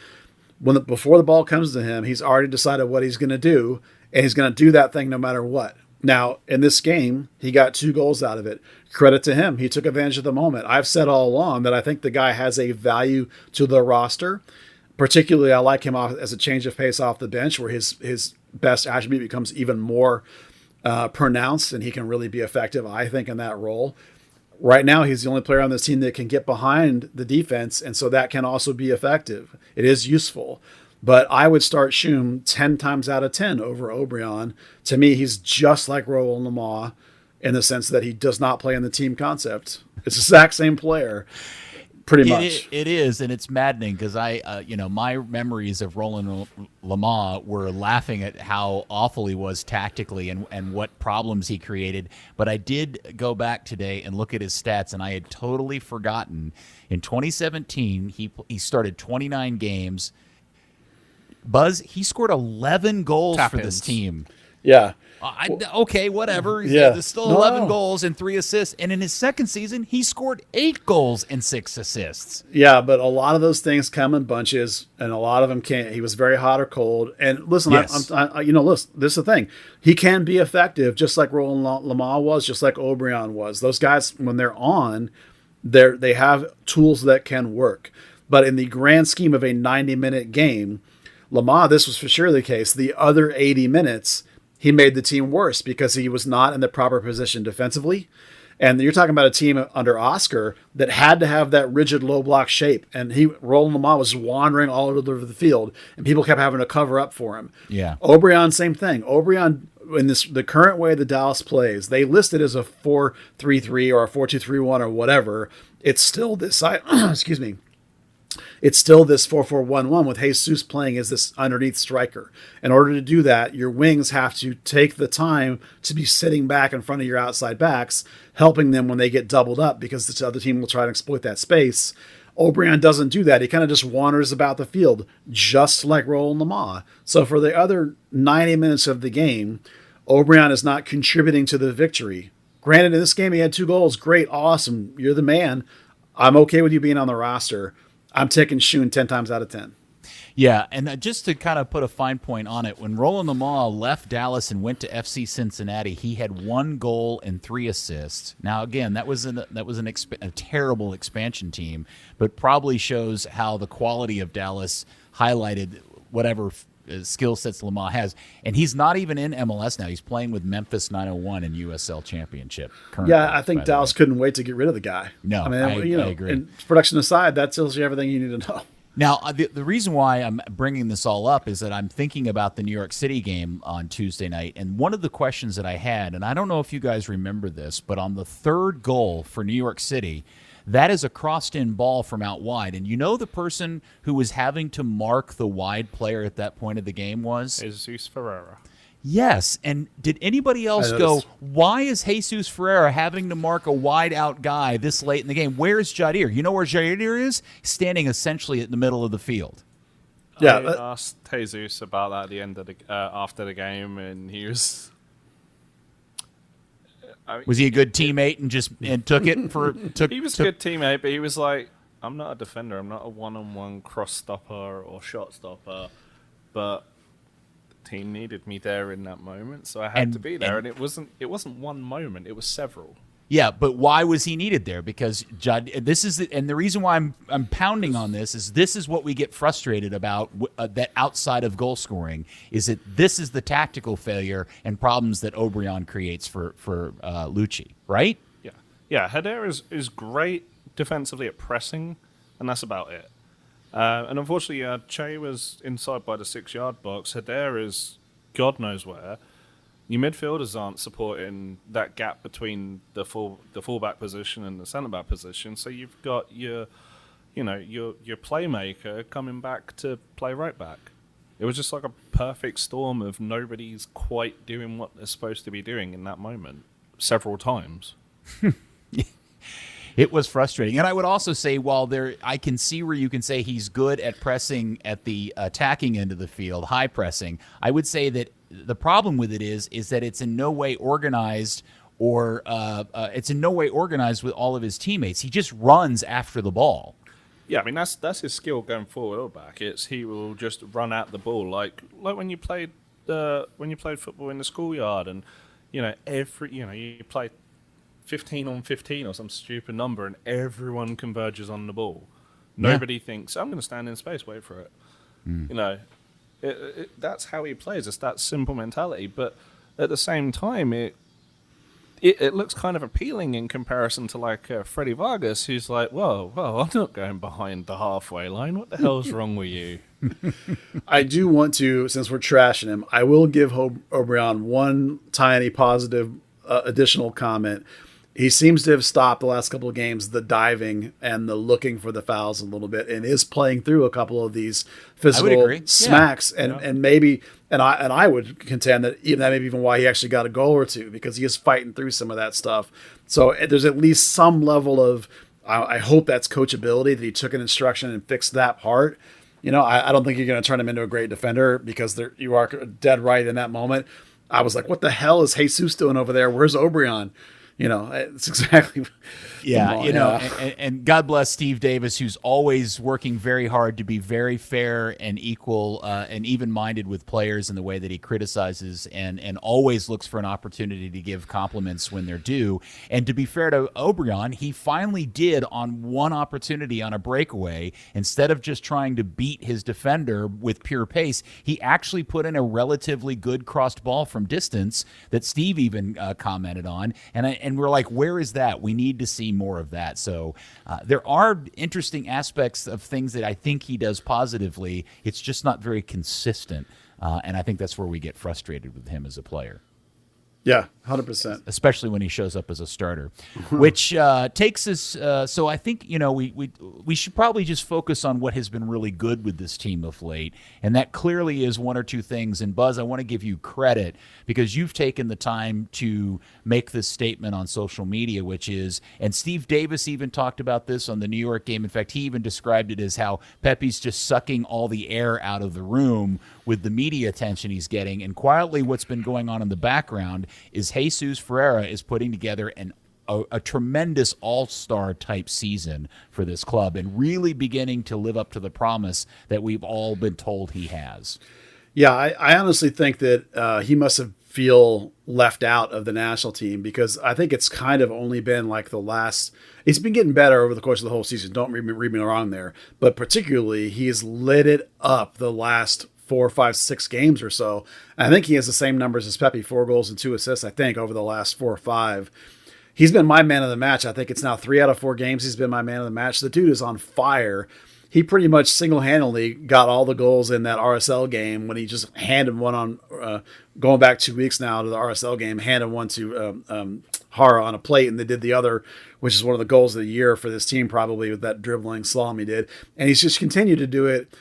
Before the ball comes to him, he's already decided what he's going to do, and he's going to do that thing no matter what. Now, in this game, he got 2 goals out of it. Credit to him. He took advantage of the moment. I've said all along that I think the guy has a value to the roster. Particularly, I like him as a change of pace off the bench where his best attribute becomes even more pronounced and he can really be effective, I think, in that role. Right now, he's the only player on this team that can get behind the defense, and so that can also be effective. It is useful. But I would start Shum 10 times out of 10 over Obrian. To me, he's just like Roland Lamar in the sense that he does not play in the team concept. It's the exact same player, pretty much. It is, and it's maddening because my memories of Roland Lamar were laughing at how awful he was tactically and what problems he created. But I did go back today and look at his stats, and I had totally forgotten. In 2017, he started 29 games. Buzz, he scored 11 goals for this team. Yeah. Okay, whatever. Yeah. There's still 11 goals and 3 assists. And in his second season, he scored 8 goals and 6 assists. Yeah, but a lot of those things come in bunches, and a lot of them can't. He was very hot or cold. And listen, yes. Listen, this is the thing. He can be effective just like Roland Lamar was, just like Obrian was. Those guys, when they're on, they have tools that can work. But in the grand scheme of a 90-minute game, Lamar, this was for sure the case. The other 80 minutes, he made the team worse because he was not in the proper position defensively. And you're talking about a team under Oscar that had to have that rigid low block shape. And Roland Lamar was wandering all over the field, and people kept having to cover up for him. Yeah. Obrian, same thing. Obrian, in the current way the Dallas plays, they list it as a 4-3-3 or a 4-2-3-1 or whatever. It's still this side. Excuse me. it's still this 4-4-1-1 with Jesus playing as this underneath striker. In order to do that, your wings have to take the time to be sitting back in front of your outside backs, helping them when they get doubled up, because the other team will try to exploit that space. Obrian doesn't do that. He kind of just wanders about the field, just like Roland Lamah. So for the other 90 minutes of the game, Obrian is not contributing to the victory. Granted, in this game, he had 2 goals. Great, awesome. You're the man. I'm okay with you being on the roster. I'm taking Schoen 10 times out of 10. Yeah, and just to kind of put a fine point on it, when Roland Lamah left Dallas and went to FC Cincinnati, he had 1 goal and 3 assists. Now, again, that was a terrible expansion team, but probably shows how the quality of Dallas highlighted whatever skill sets Lamah has. And he's not even in MLS now. He's playing with Memphis 901 in USL Championship currently. Yeah, I think Dallas couldn't wait to get rid of the guy. No, I agree. And production aside, that tells you everything you need to know. Now, the reason why I'm bringing this all up is that I'm thinking about the New York City game on Tuesday night, and one of the questions that I had, and I don't know if you guys remember this, but on the 3rd goal for New York City, that is a crossed-in ball from out wide, and you know the person who was having to mark the wide player at that point of the game was? Jesus Ferreira. Yes, and did anybody else go, why is Jesus Ferreira having to mark a wide-out guy this late in the game? Where's Jadir? You know where Jadir is? Standing essentially in the middle of the field. Yeah, I asked Jesus about that at the end of after the game, and he was... Was he a good teammate and took it for... He was a good teammate, but he was like, I'm not a defender. I'm not a one-on-one cross stopper or shot stopper, but... team needed me there in that moment, so I had to be there, and it wasn't one moment, it was several. Yeah, but why was he needed there? Because this is and the reason why I'm pounding on this is what we get frustrated about, that outside of goal scoring, is that this is the tactical failure and problems that Obrian creates for Lucci, right? Yeah. Hader is great defensively at pressing, and that's about it. And unfortunately, Che was inside by the 6-yard box. Hader is God knows where. Your midfielders aren't supporting that gap between the fullback position and the centre back position. So you've got your playmaker coming back to play right back. It was just like a perfect storm of nobody's quite doing what they're supposed to be doing in that moment several times. It was frustrating. And I would also say, I can see where you can say he's good at pressing at the attacking end of the field, high pressing. I would say that the problem with it is that it's in no way organized, or it's in no way organized with all of his teammates. He just runs after the ball. Yeah, I mean that's his skill going forward or back. He will just run at the ball like when you played football in the schoolyard, and you play 15 on 15 or some stupid number, and everyone converges on the ball. Nobody thinks, I'm going to stand in space, wait for it. That's how he plays. It's that simple mentality. But at the same time, it looks kind of appealing in comparison to like Freddy Vargas, who's like, whoa, I'm not going behind the halfway line. What the hell's wrong with you? I do want to, since we're trashing him, I will give Obrian one tiny positive additional comment. He seems to have stopped the last couple of games the diving and the looking for the fouls a little bit, and is playing through a couple of these physical smacks. Yeah. And maybe I would contend that may be even why he actually got a goal or two, because he is fighting through some of that stuff. So there's at least some level of, I hope that's coachability, that he took an instruction and fixed that part. I don't think you're going to turn him into a great defender, because you are dead right in that moment. I was like, what the hell is Jesus doing over there? Where's Obrian? It's exactly. And God bless Steve Davis, who's always working very hard to be very fair and equal and even-minded with players in the way that he criticizes and always looks for an opportunity to give compliments when they're due. And to be fair to Obrian, he finally did on one opportunity on a breakaway. Instead of just trying to beat his defender with pure pace, he actually put in a relatively good crossed ball from distance that Steve even commented on. And we're like, where is that? We need to see more of that. So there are interesting aspects of things that I think he does positively. It's just not very consistent. And I think that's where we get frustrated with him as a player. Yeah, 100%. Especially when he shows up as a starter, which takes us. So I think we should probably just focus on what has been really good with this team of late, and that clearly is one or two things. And Buzz, I want to give you credit because you've taken the time to make this statement on social media, which is, and Steve Davis even talked about this on the New York game. In fact, he even described it as how Pepi's just sucking all the air out of the room with the media attention he's getting. And quietly, what's been going on in the background is Jesus Ferreira is putting together a tremendous all-star type season for this club and really beginning to live up to the promise that we've all been told he has. Yeah, I honestly think that he must have feel left out of the national team because I think it's kind of only been like the last – it's been getting better over the course of the whole season. Don't read me wrong there. But particularly, he's lit it up the last 4, 5, 6 games or so. And I think he has the same numbers as Pepi, 4 goals and 2 assists, I think, over the last 4 or 5. He's been my man of the match. I think it's now 3 out of 4 games he's been my man of the match. The dude is on fire. He pretty much single-handedly got all the goals in that RSL game when he just handed one on, going back 2 weeks now to the RSL game, handed one to Hara on a plate, and they did the other, which is one of the goals of the year for this team probably with that dribbling slalom he did. And he's just continued to do it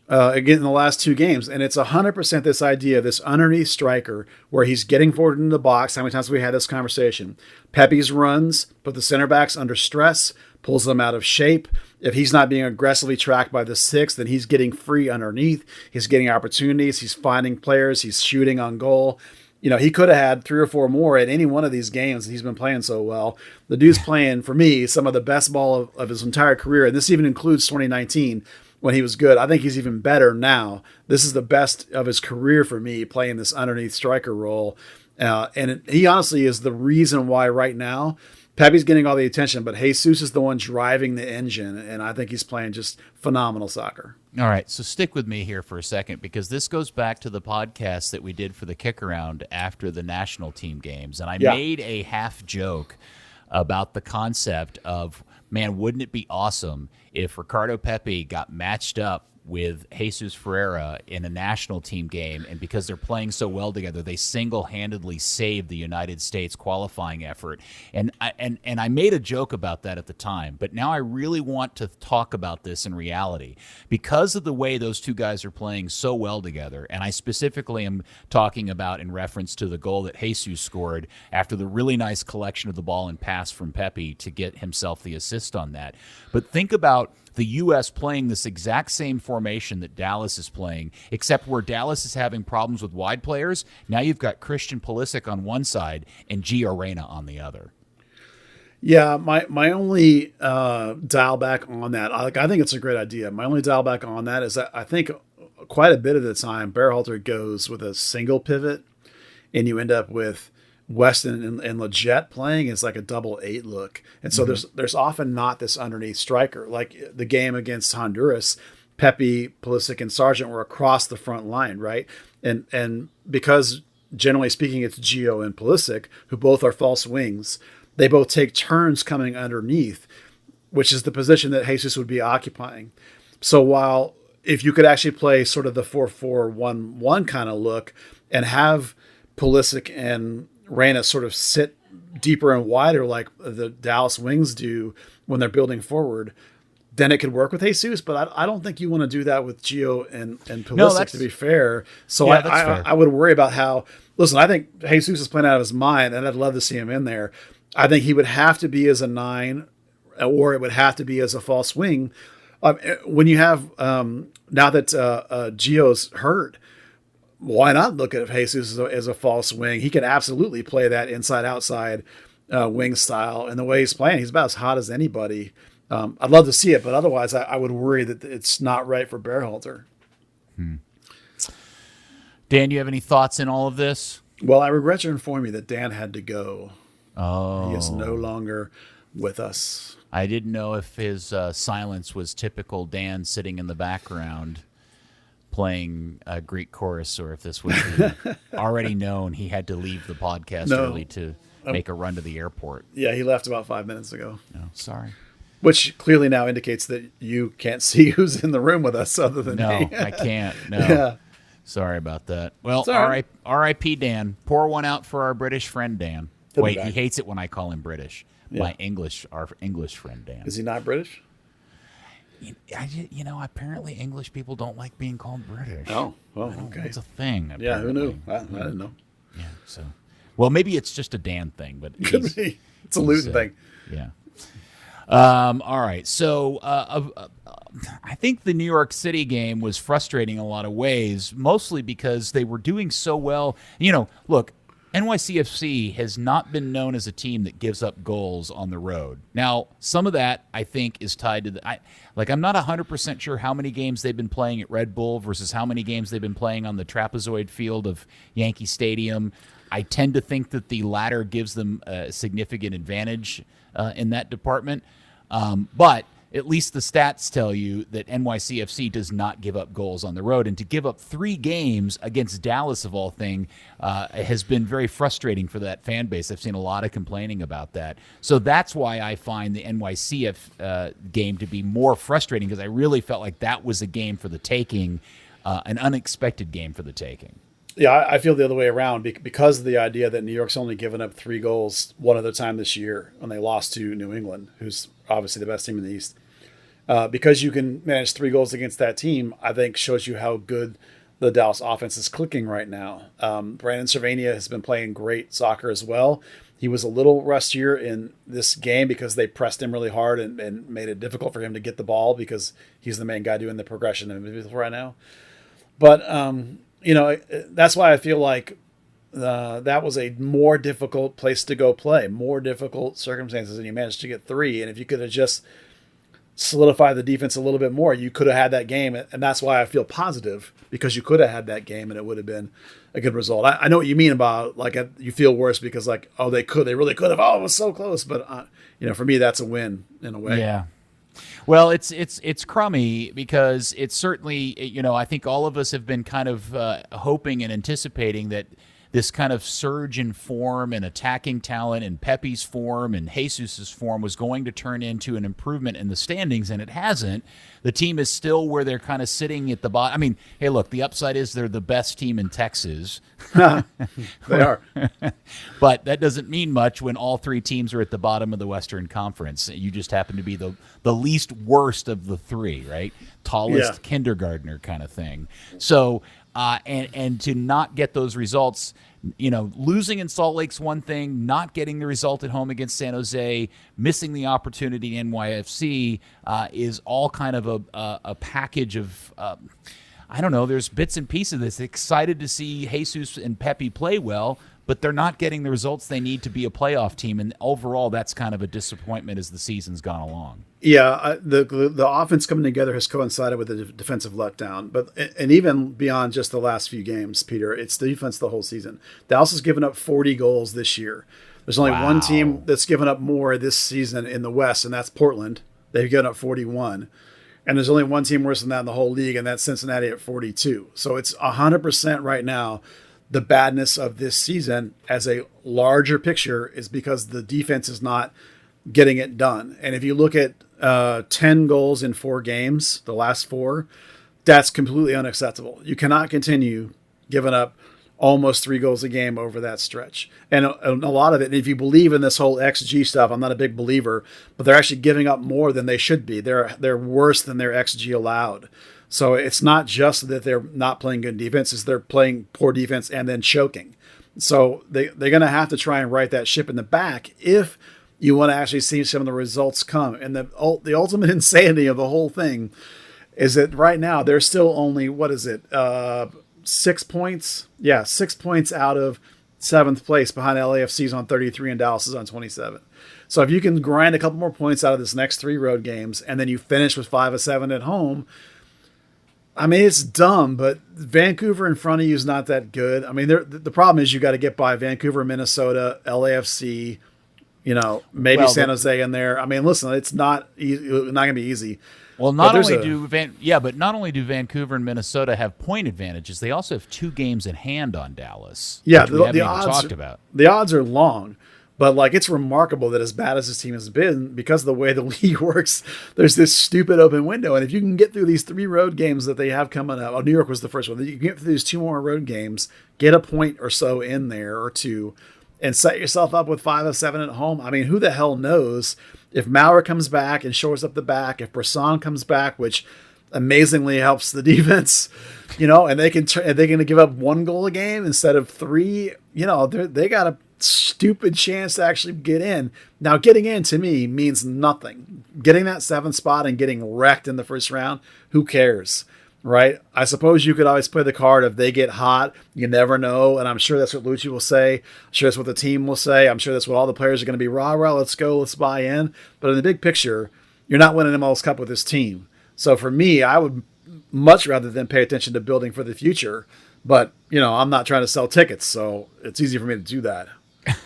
again in the last 2 games. And it's 100% this idea, this underneath striker where he's getting forward into the box. How many times have we had this conversation? Pepi's runs, put the center backs under stress, pulls them out of shape. If he's not being aggressively tracked by the 6, then he's getting free underneath. He's getting opportunities. He's finding players. He's shooting on goal. You know, he could have had 3 or 4 more at any one of these games. He's been playing so well. The dude's playing, for me, some of the best ball of his entire career. And this even includes 2019 when he was good. I think he's even better now. This is the best of his career for me, playing this underneath striker role. He honestly is the reason why right now Pepi's getting all the attention, but Jesus is the one driving the engine, and I think he's playing just phenomenal soccer. All right, so stick with me here for a second because this goes back to the podcast that we did for the kick-around after the national team games, and I made a half joke about the concept of, man, wouldn't it be awesome if Ricardo Pepi got matched up with Jesus Ferreira in a national team game, and because they're playing so well together, they single-handedly saved the United States qualifying effort. And I made a joke about that at the time, but now I really want to talk about this in reality because of the way those 2 guys are playing so well together. And I specifically am talking about in reference to the goal that Jesus scored after the really nice collection of the ball and pass from Pepi to get himself the assist on that. But think about the U.S. playing this exact same formation that Dallas is playing, except where Dallas is having problems with wide players. Now you've got Christian Pulisic on one side and Gio Reyna on the other. Yeah, my only dial back on that, I think it's a great idea. My only dial back on that is that I think quite a bit of the time Berhalter goes with a single pivot, and you end up with Weston and Leggett playing is like a double 8 look. And so there's often not this underneath striker. Like the game against Honduras, Pepi, Pulisic, and Sargent were across the front line, right? And because generally speaking, it's Gio and Pulisic, who both are false wings, they both take turns coming underneath, which is the position that Jesus would be occupying. So while if you could actually play sort of the 4-4-1-1 kind of look and have Pulisic and Reyna sort of sit deeper and wider like the Dallas Wings do when they're building forward, then it could work with Jesus. But I don't think you want to do that with Gio and Pulisic, to be fair. So yeah, I would worry about how – listen, I think Jesus is playing out of his mind, and I'd love to see him in there. I think he would have to be as a 9 or it would have to be as a false wing. When you have now that Gio's hurt, why not look at Jesus as a false wing? He can absolutely play that inside-outside wing style. And the way he's playing, he's about as hot as anybody. I'd love to see it, but otherwise I would worry that it's not right for Berhalter. Dan, you have any thoughts in all of this? Well, I regret to inform you that Dan had to go. Oh. He is no longer with us. I didn't know if his silence was typical Dan sitting in the background playing a Greek chorus, or if this was already known he had to leave the podcast early to make a run to the airport. Yeah, he left about 5 minutes ago. Oh, sorry. Which clearly now indicates that you can't see who's in the room with us other than me. No, I can't. No. Yeah. Sorry about that. Well, It's all right. R.I.P. Dan. Pour one out for our British friend Dan. He'll be Wait, he back. hates it when I call him British. Yeah. Our English friend Dan. Is he not British? Apparently English people don't like being called British. Oh, well, okay. It's a thing. Yeah, who knew? apparently. I didn't know. Yeah. So, well, maybe it's just a Dan thing, but Could he's- be. It's a Luton thing. Yeah. All right. So I think the New York City game was frustrating in a lot of ways, mostly because they were doing so well. Look, NYCFC has not been known as a team that gives up goals on the road. Now, some of that, I think, is tied to I'm not 100% sure how many games they've been playing at Red Bull versus how many games they've been playing on the trapezoid field of Yankee Stadium. I tend to think that the latter gives them a significant advantage in that department. But at least the stats tell you that NYCFC does not give up goals on the road. And to give up 3 games against Dallas, of all things, has been very frustrating for that fan base. I've seen a lot of complaining about that. So that's why I find the NYCF game to be more frustrating, because I really felt like that was a game for the taking, an unexpected game for the taking. Yeah, I feel the other way around because of the idea that New York's only given up 3 goals one other time this year when they lost to New England, who's obviously the best team in the East. Because you can manage 3 goals against that team, I think shows you how good the Dallas offense is clicking right now. Brandon Cervania has been playing great soccer as well. He was a little rustier in this game because they pressed him really hard and made it difficult for him to get the ball because he's the main guy doing the progression in midfield right now. But that's why I feel like that was a more difficult place to go play, more difficult circumstances, and you managed to get 3. And if you could have just solidified the defense a little bit more, you could have had that game. And that's why I feel positive, because you could have had that game and it would have been a good result. I know what you mean about you feel worse because they really could have. Oh, it was so close. But for me, that's a win in a way. Yeah. Well, it's crummy because it's certainly, I think all of us have been kind of hoping and anticipating that this kind of surge in form and attacking talent and Pepi's form and Jesus's form was going to turn into an improvement in the standings, and it hasn't. The team is still where they're kind of sitting at the bottom. I mean, hey, look, the upside is they're the best team in Texas. They are. But that doesn't mean much when all 3 teams are at the bottom of the Western Conference. You just happen to be the least worst of the 3, right? Tallest kindergartner kind of thing. So, and to not get those results, losing in Salt Lake's one thing, not getting the result at home against San Jose, missing the opportunity in NYFC is all kind of a package of, I don't know, there's bits and pieces of this. Excited to see Jesus and Pepi play well, but they're not getting the results they need to be a playoff team. And overall, that's kind of a disappointment as the season's gone along. Yeah, the offense coming together has coincided with the defensive letdown, and even beyond just the last few games, Peter, it's the defense the whole season. Dallas has given up 40 goals this year. There's only one team that's given up more this season in the West, and that's Portland. They've given up 41. And there's only one team worse than that in the whole league, and that's Cincinnati at 42. So it's 100% right now. The badness of this season as a larger picture is because the defense is not getting it done. And if you look at 10 goals in 4 games, the last 4, that's completely unacceptable. You cannot continue giving up almost 3 goals a game over that stretch. And a lot of it, if you believe in this whole XG stuff, I'm not a big believer, but they're actually giving up more than they should be. They're worse than their XG allowed. So it's not just that they're not playing good defense, it's they're playing poor defense and then choking. So they're going to have to try and right that ship in the back if you want to actually see some of the results come. And the ultimate insanity of the whole thing is that right now they're still only, 6 points? Yeah, 6 points out of 7th place behind LAFC's on 33 and Dallas is on 27. So if you can grind a couple more points out of this next 3 road games and then you finish with 5 of 7 at home, I mean, it's dumb, but Vancouver in front of you is not that good. I mean, the problem is you got to get by Vancouver, Minnesota, LAFC, maybe San Jose in there. I mean, listen, it's not going to be easy. Well, not only do Vancouver and Minnesota have point advantages, they also have 2 games in hand on Dallas. Yeah, which we haven't the even odds talked about. The odds are long, But like, it's remarkable that as bad as this team has been, because of the way the league works, there's this stupid open window. And if you can get through these 3 road games that they have coming up, New York was the first one. You can get through these 2 more road games, get a point or so in there or 2, and set yourself up with 5 of 7 at home. I mean, who the hell knows if Maurer comes back and shores up the back, if Brisson comes back, which amazingly helps the defense, and they can they're going to give up 1 goal a game instead of 3. They got a stupid chance to actually get in. Now, getting in to me means nothing. Getting that 7th spot and getting wrecked in the first round, who cares, right? I suppose you could always play the card if they get hot. You never know, and I'm sure that's what Lucci will say. I'm sure that's what the team will say. I'm sure that's what all the players are going to be. Rah, let's go, let's buy in. But in the big picture, you're not winning the MLS Cup with this team. So for me, I would much rather than pay attention to building for the future. But, I'm not trying to sell tickets, so it's easy for me to do that.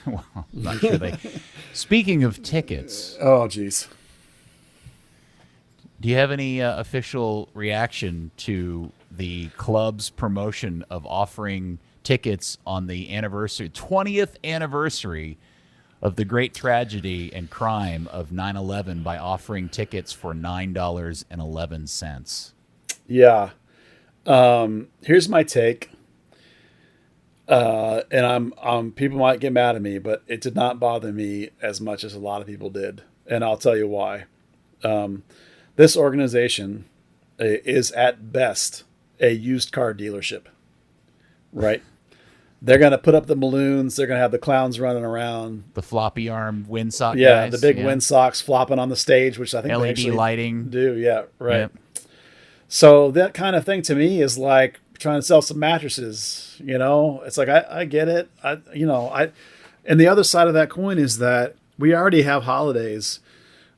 Well, I'm not sure they. Speaking of tickets. Oh, geez. Do you have any official reaction to the club's promotion of offering tickets on the 20th anniversary of the great tragedy and crime of 9/11 by offering tickets for $9.11? Yeah. Here's my take. And people might get mad at me, but it did not bother me as much as a lot of people did. And I'll tell you why. This organization is at best a used car dealership, right? They're going to put up the balloons. They're going to have the clowns running around. The floppy arm windsock Yeah, guys. the big windsocks flopping on the stage, which I think LED they actually lighting. do. Yeah, right. Yep. So that kind of thing to me is like trying to sell some mattresses. It's like, I get it. And the other side of that coin is that we already have holidays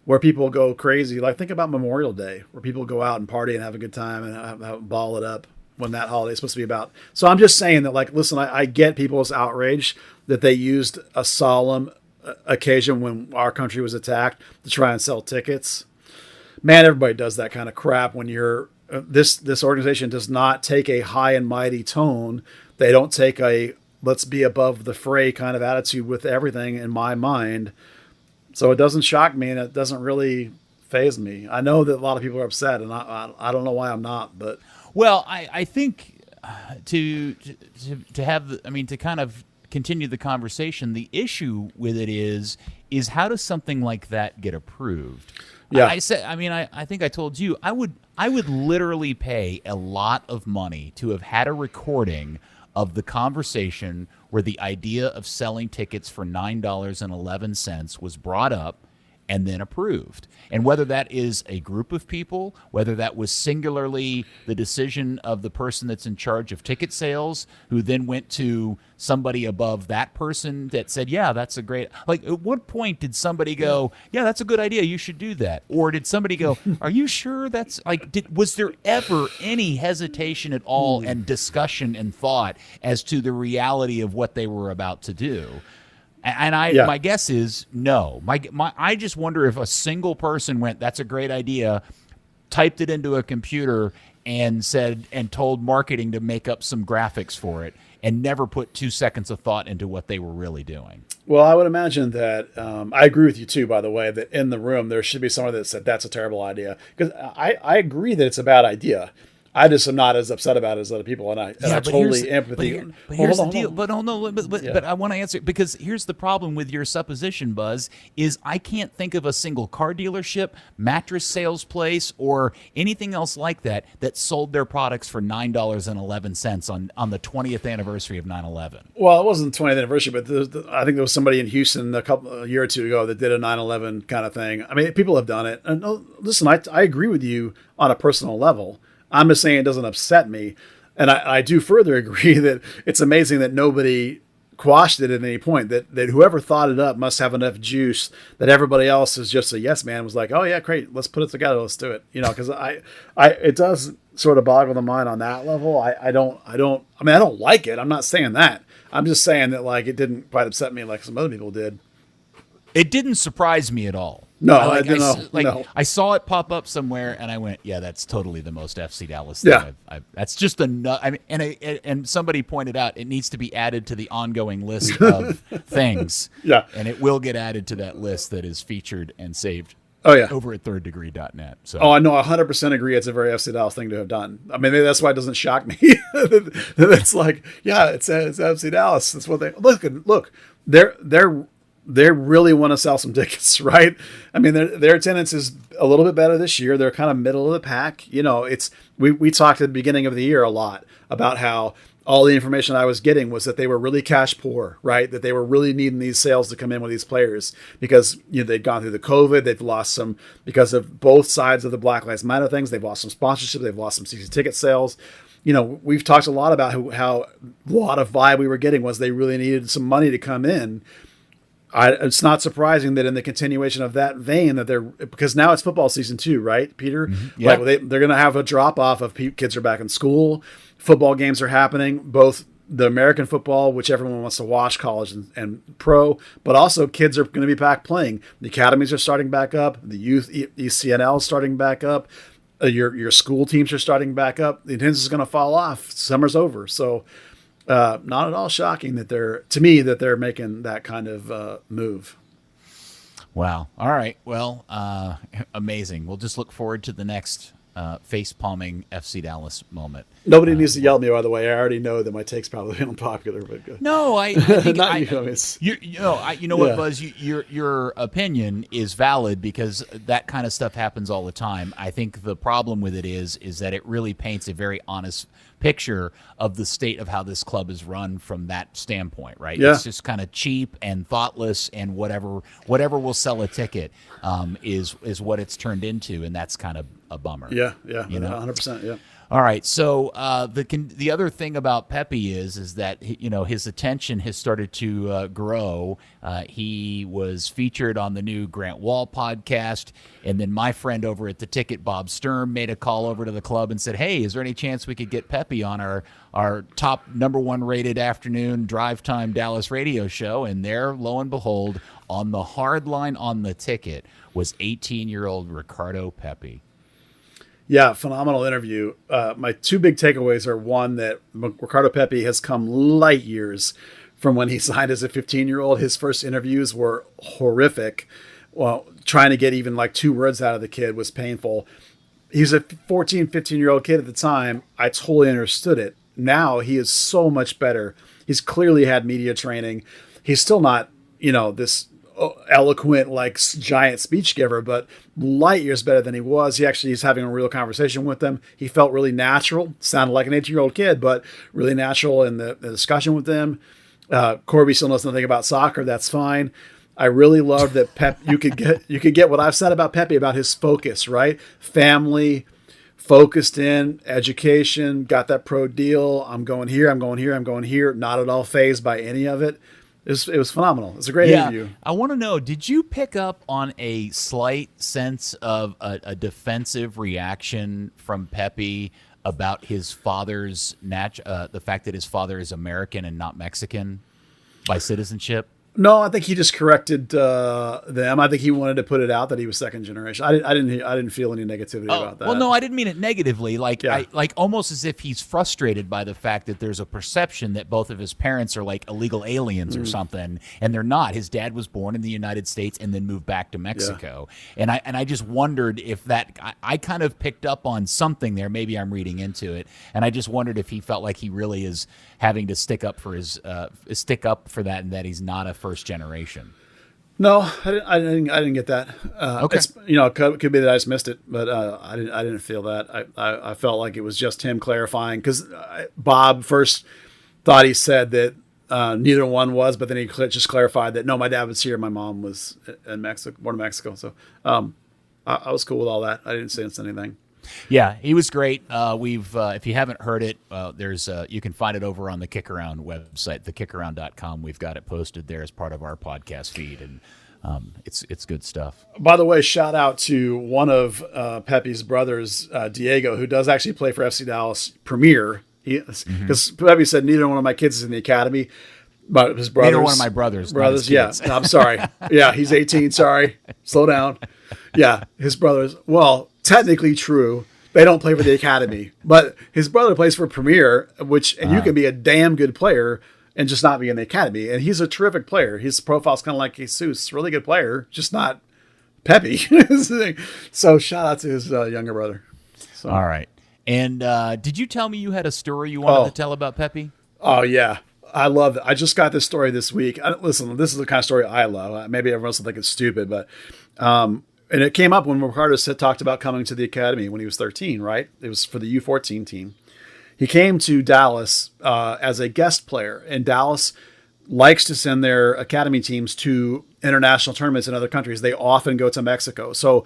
where people go crazy. Like, think about Memorial Day, where people go out and party and have a good time and ball it up when that holiday is supposed to be about. So I'm just saying that, like, listen, I get people's outrage that they used a solemn occasion when our country was attacked to try and sell tickets. Man, everybody does that kind of crap when you're this organization does not take a high and mighty tone. They don't take a let's be above the fray kind of attitude with everything in my mind. So it doesn't shock me, and it doesn't really faze me. I know that a lot of people are upset, and I don't know why I'm not. But well, I think to have to kind of continue the conversation, the issue with it is how does something like that get approved? Yeah. I think I told you I would literally pay a lot of money to have had a recording of the conversation where the idea of selling tickets for $9.11 was brought up and then approved. And whether that is a group of people, whether that was singularly the decision of the person that's in charge of ticket sales, who then went to somebody above that person that said, yeah, that's a great, like, at what point did somebody go, yeah, that's a good idea, you should do that? Or did somebody go, are you sure that's, like, was there ever any hesitation at all and discussion and thought as to the reality of what they were about to do? And my guess is no. I just wonder if a single person went, that's a great idea, typed it into a computer and told marketing to make up some graphics for it and never put 2 seconds of thought into what they were really doing. Well, I would imagine that I agree with you too, by the way, that in the room there should be someone that said that's a terrible idea, because I agree that it's a bad idea. I just am not as upset about it as other people, and I totally empathy. But here's the deal. But I want to answer, because here's the problem with your supposition, Buzz, is I can't think of a single car dealership, mattress sales place, or anything else like that sold their products for $9.11 on the 20th anniversary of 9/11. Well, it wasn't the 20th anniversary, but I think there was somebody in Houston a year or two ago that did a 9/11 kind of thing. I mean, people have done it. And listen, I agree with you on a personal level. I'm just saying it doesn't upset me. And I do further agree that it's amazing that nobody quashed it at any point, that whoever thought it up must have enough juice that everybody else is just a yes man, was like, oh yeah, great, let's put it together, let's do it. Because it does sort of boggle the mind on that level. I don't like it. I'm not saying that. I'm just saying that, like, it didn't quite upset me like some other people did. It didn't surprise me at all. No, I saw it pop up somewhere, and I went, "Yeah, that's totally the most FC Dallas thing." Yeah. That's just and somebody pointed out it needs to be added to the ongoing list of things. Yeah, and it will get added to that list that is featured and saved. Oh yeah, over at thirddegree.net. So. Oh, I know, 100% agree. It's a very FC Dallas thing to have done. I mean, maybe that's why it doesn't shock me. It's like, yeah, it's FC Dallas. That's what they look. They really want to sell some tickets, right? I mean, their attendance is a little bit better this year. They're kind of middle of the pack. You know, we talked at the beginning of the year a lot about how all the information I was getting was that they were really cash poor, right? That they were really needing these sales to come in with these players because, you know, they'd gone through the COVID. They've lost some, because of both sides of the Black Lives Matter things. They've lost some sponsorship. They've lost some season ticket sales. You know, we've talked a lot about how a lot of vibe we were getting was they really needed some money to come in. It's not surprising that in the continuation of that vein that because now it's football season too, right, Peter? Mm-hmm. Yeah. Like they're going to have a drop off of kids are back in school. Football games are happening, both the American football, which everyone wants to watch, college and pro, but also kids are going to be back playing. The academies are starting back up. The youth ECNL is starting back up. Your school teams are starting back up. The attendance is going to fall off. Summer's over. So not at all shocking that they're making that kind of move. Wow. All right. Well, amazing. We'll just look forward to the next face-palming FC Dallas moment. Nobody needs to yell at me, by the way. I already know that my take's probably unpopular, but good. No, I think Not what, Buzz, your opinion is valid because that kind of stuff happens all the time. I think the problem with it is that it really paints a very honest picture of the state of how this club is run from that standpoint, right? Yeah. It's just kind of cheap and thoughtless, and whatever will sell a ticket is what it's turned into, and that's kind of a bummer. Yeah, you know? 100%, yeah. All right, so the other thing about Pepi is that his attention has started to grow. He was featured on the new Grant Wall podcast, and then my friend over at the Ticket, Bob Sturm, made a call over to the club and said, "Hey, is there any chance we could get Pepi on our top #1 rated afternoon drive time Dallas radio show?" And there, lo and behold, on the hard line on the ticket was 18-year-old Ricardo Pepi. Yeah, phenomenal interview. My two big takeaways are, one, that Ricardo Pepi has come light years from when he signed as a 15-year-old. His first interviews were horrific. Well, trying to get even like 2 words out of the kid was painful. He was a 14, 15-year-old kid at the time. I totally understood it. Now he is so much better. He's clearly had media training. He's still not, this eloquent, like giant speech giver, but light years better than he was. He's having a real conversation with them. He felt really natural, sounded like an 18-year-old kid, but really natural in the discussion with them. Corby still knows nothing about soccer. That's fine. I really love that you could get what I've said about Pepi, about his focus, right? Family, focused in, education, got that pro deal. I'm going here, I'm going here, I'm going here. Not at all fazed by any of it. It was phenomenal. It's a great interview. I want to know, did you pick up on a slight sense of a defensive reaction from Pepi about his father's the fact that his father is American and not Mexican by citizenship? No, I think he just corrected them. I think he wanted to put it out that he was second generation. I didn't feel any negativity about that. Well, no, I didn't mean it negatively. Like almost as if he's frustrated by the fact that there's a perception that both of his parents are like illegal aliens or something, and they're not. His dad was born in the United States and then moved back to Mexico. Yeah. And I just wondered if that I kind of picked up on something there. Maybe I'm reading into it, and I just wondered if he felt like he really is having to stick up for that, and that he's not a first generation. No, I didn't get that. Okay, it could be that I just missed it, but I didn't feel that. I felt like it was just him clarifying, because Bob first thought he said that neither one was, but then he just clarified that no, my dad was here, my mom was in Mexico, born in Mexico. So I was cool with all that. I didn't sense anything. Yeah, he was great. If you haven't heard it, there's you can find it over on the Kick Around website, thekickaround.com. We've got it posted there as part of our podcast feed, and it's good stuff. By the way, shout out to one of Pepi's brothers, Diego, who does actually play for FC Dallas Premier. Because Pepi said neither one of my kids is in the academy. But his brothers. Neither one of my brothers. not his Yeah. kids. No, I'm sorry. Yeah, he's 18. Sorry. Slow down. Yeah, his brothers. Well, technically true. They don't play for the academy, but his brother plays for Premier, and you can be a damn good player and just not be in the academy. And he's a terrific player. His profile's kind of like Jesus, really good player, just not Pepi. So shout out to his younger brother. So. All right. And did you tell me you had a story you wanted to tell about Pepi? Oh, yeah. I love it. I just got this story this week. Listen, this is the kind of story I love. Maybe everyone else will think it's stupid, but and it came up when Ricardo talked about coming to the academy when he was 13, right? It was for the U14 team. He came to Dallas as a guest player, and Dallas likes to send their academy teams to international tournaments in other countries. They often go to Mexico. So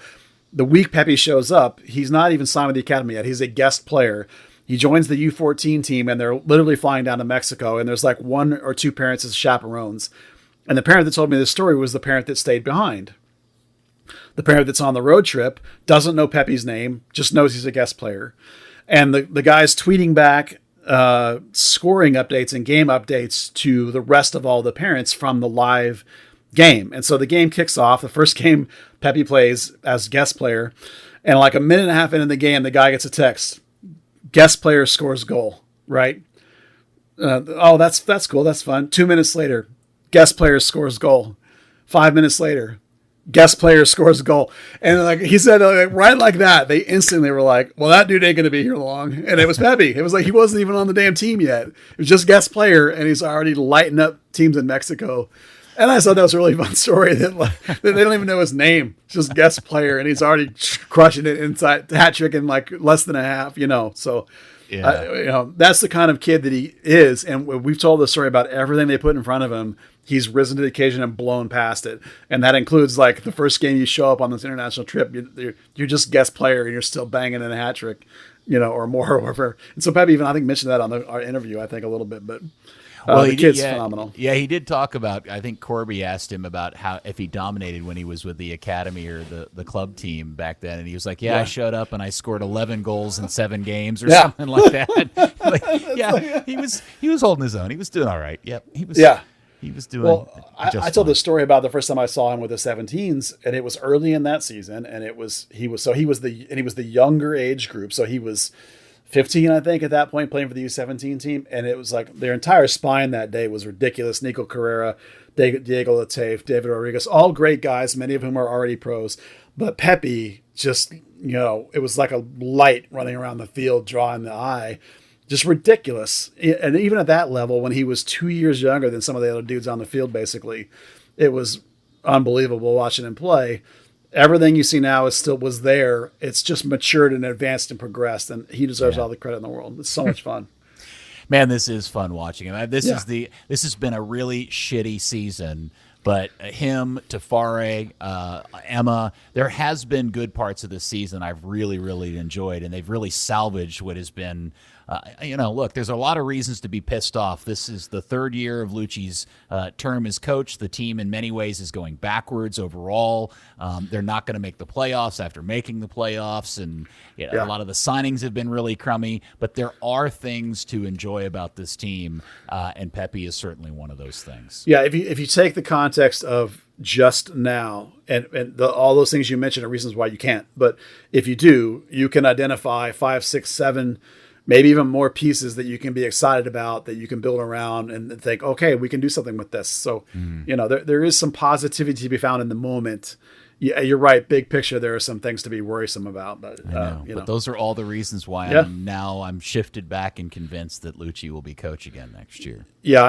the week Pepi shows up, he's not even signed with the academy yet. He's a guest player. He joins the U14 team, and they're literally flying down to Mexico, and there's like one or two parents as chaperones. And the parent that told me this story was the parent that stayed behind. The parent that's on the road trip doesn't know Pepi's name, just knows he's a guest player. And the guy's tweeting back scoring updates and game updates to the rest of all the parents from the live game. And so the game kicks off. The first game Pepi plays as guest player. And like a minute and a half into the game, the guy gets a text. Guest player scores goal, right? That's cool. That's fun. 2 minutes later, guest player scores goal. 5 minutes later, guest player scores a goal. And like he said, right like that, they instantly were like, well, that dude ain't going to be here long. And it was Pepi. It was like he wasn't even on the damn team yet. It was just guest player, and he's already lighting up teams in Mexico. And I thought that was a really fun story that they don't even know his name. It's just guest player, and he's already crushing it inside hat trick in like less than a half, So, that's the kind of kid that he is. And we've told the story about everything they put in front of him. He's risen to the occasion and blown past it. And that includes like the first game you show up on this international trip, you're just guest player and you're still banging in a hat trick, or more or whatever. And so Pepi even, I think, mentioned that on our interview, I think a little bit, but the kid's phenomenal. Yeah, he did talk about, I think Corby asked him about how, if he dominated when he was with the academy or the club team back then. And he was like, I showed up and I scored 11 goals in 7 games or something like that. He was holding his own. He was doing all right. Yep. He was doing. Well, I told the story about the first time I saw him with the 17s, and it was early in that season, and he was the younger age group, so he was 15, I think, at that point, playing for the U17 team, and it was like their entire spine that day was ridiculous. Nico Carrera, Diego Latafe, David Rodriguez, all great guys, many of whom are already pros, but Pepi just, it was like a light running around the field, drawing the eye. Just ridiculous. And even at that level, when he was 2 years younger than some of the other dudes on the field, basically, it was unbelievable watching him play. Everything you see now was there. It's just matured and advanced and progressed, and he deserves all the credit in the world. It's so much fun. Man, this is fun watching him. This has been a really shitty season, but him, Tafare, Emma, there has been good parts of this season I've really, really enjoyed, and they've really salvaged what has been. Look, there's a lot of reasons to be pissed off. This is the third year of Lucci's term as coach. The team in many ways is going backwards overall. They're not going to make the playoffs after making the playoffs, and a lot of the signings have been really crummy, but there are things to enjoy about this team, and Pepi is certainly one of those things. Yeah, if you take the context of just now, and all those things you mentioned are reasons why you can't, but if you do, you can identify 5, 6, 7, maybe even more pieces that you can be excited about, that you can build around and think, okay, we can do something with this. So, there is some positivity to be found in the moment. Yeah, you're right. Big picture, there are some things to be worrisome about, but but those are all the reasons why I'm shifted back and convinced that Lucci will be coach again next year. Yeah,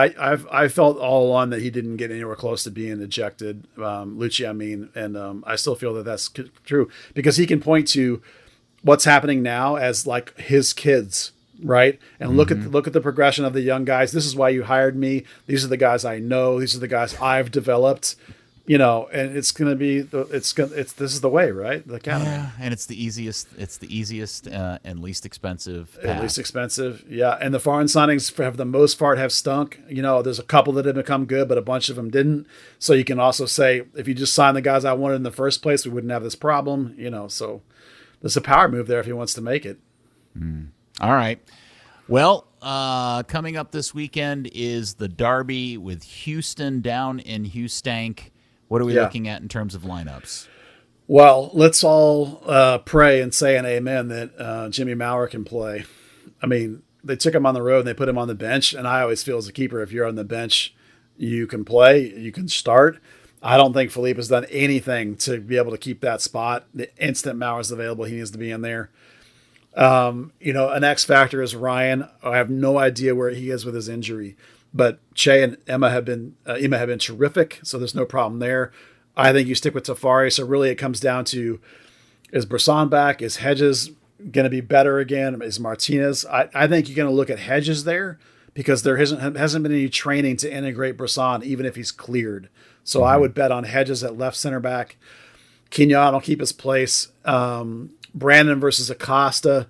I felt all along that he didn't get anywhere close to being ejected. Lucci, I mean, and I still feel that that's true because he can point to what's happening now as like his kids, right? And look at the progression of the young guys. This is why you hired me. These are the guys I know. These are the guys I've developed. And it's going to be this is the way, right? The academy. Yeah, and it's the easiest and least expensive path. And least expensive, yeah. And the foreign signings, for the most part, have stunk. There's a couple that have become good, but a bunch of them didn't. So you can also say, if you just signed the guys I wanted in the first place, we wouldn't have this problem. So there's a power move there if he wants to make it. All right. Well, coming up this weekend is the Derby with Houston down in Houstonk. What are we looking at in terms of lineups? Well, let's all pray and say an amen that Jimmy Maurer can play. I mean, they took him on the road and they put him on the bench, and I always feel as a keeper, if you're on the bench, you can play, you can start. I don't think Philippe has done anything to be able to keep that spot. The instant Maurer's available, he needs to be in there. An X factor is Ryan. I have no idea where he is with his injury, but Che and Emma have been terrific, so there's no problem there. I think you stick with Tafari. So really, it comes down to: is Brisson back? Is Hedges going to be better again? Is Martinez? I think you're going to look at Hedges there because there hasn't been any training to integrate Brisson, even if he's cleared. So I would bet on Hedges at left center back. Quignon will keep his place. Brandon versus Acosta.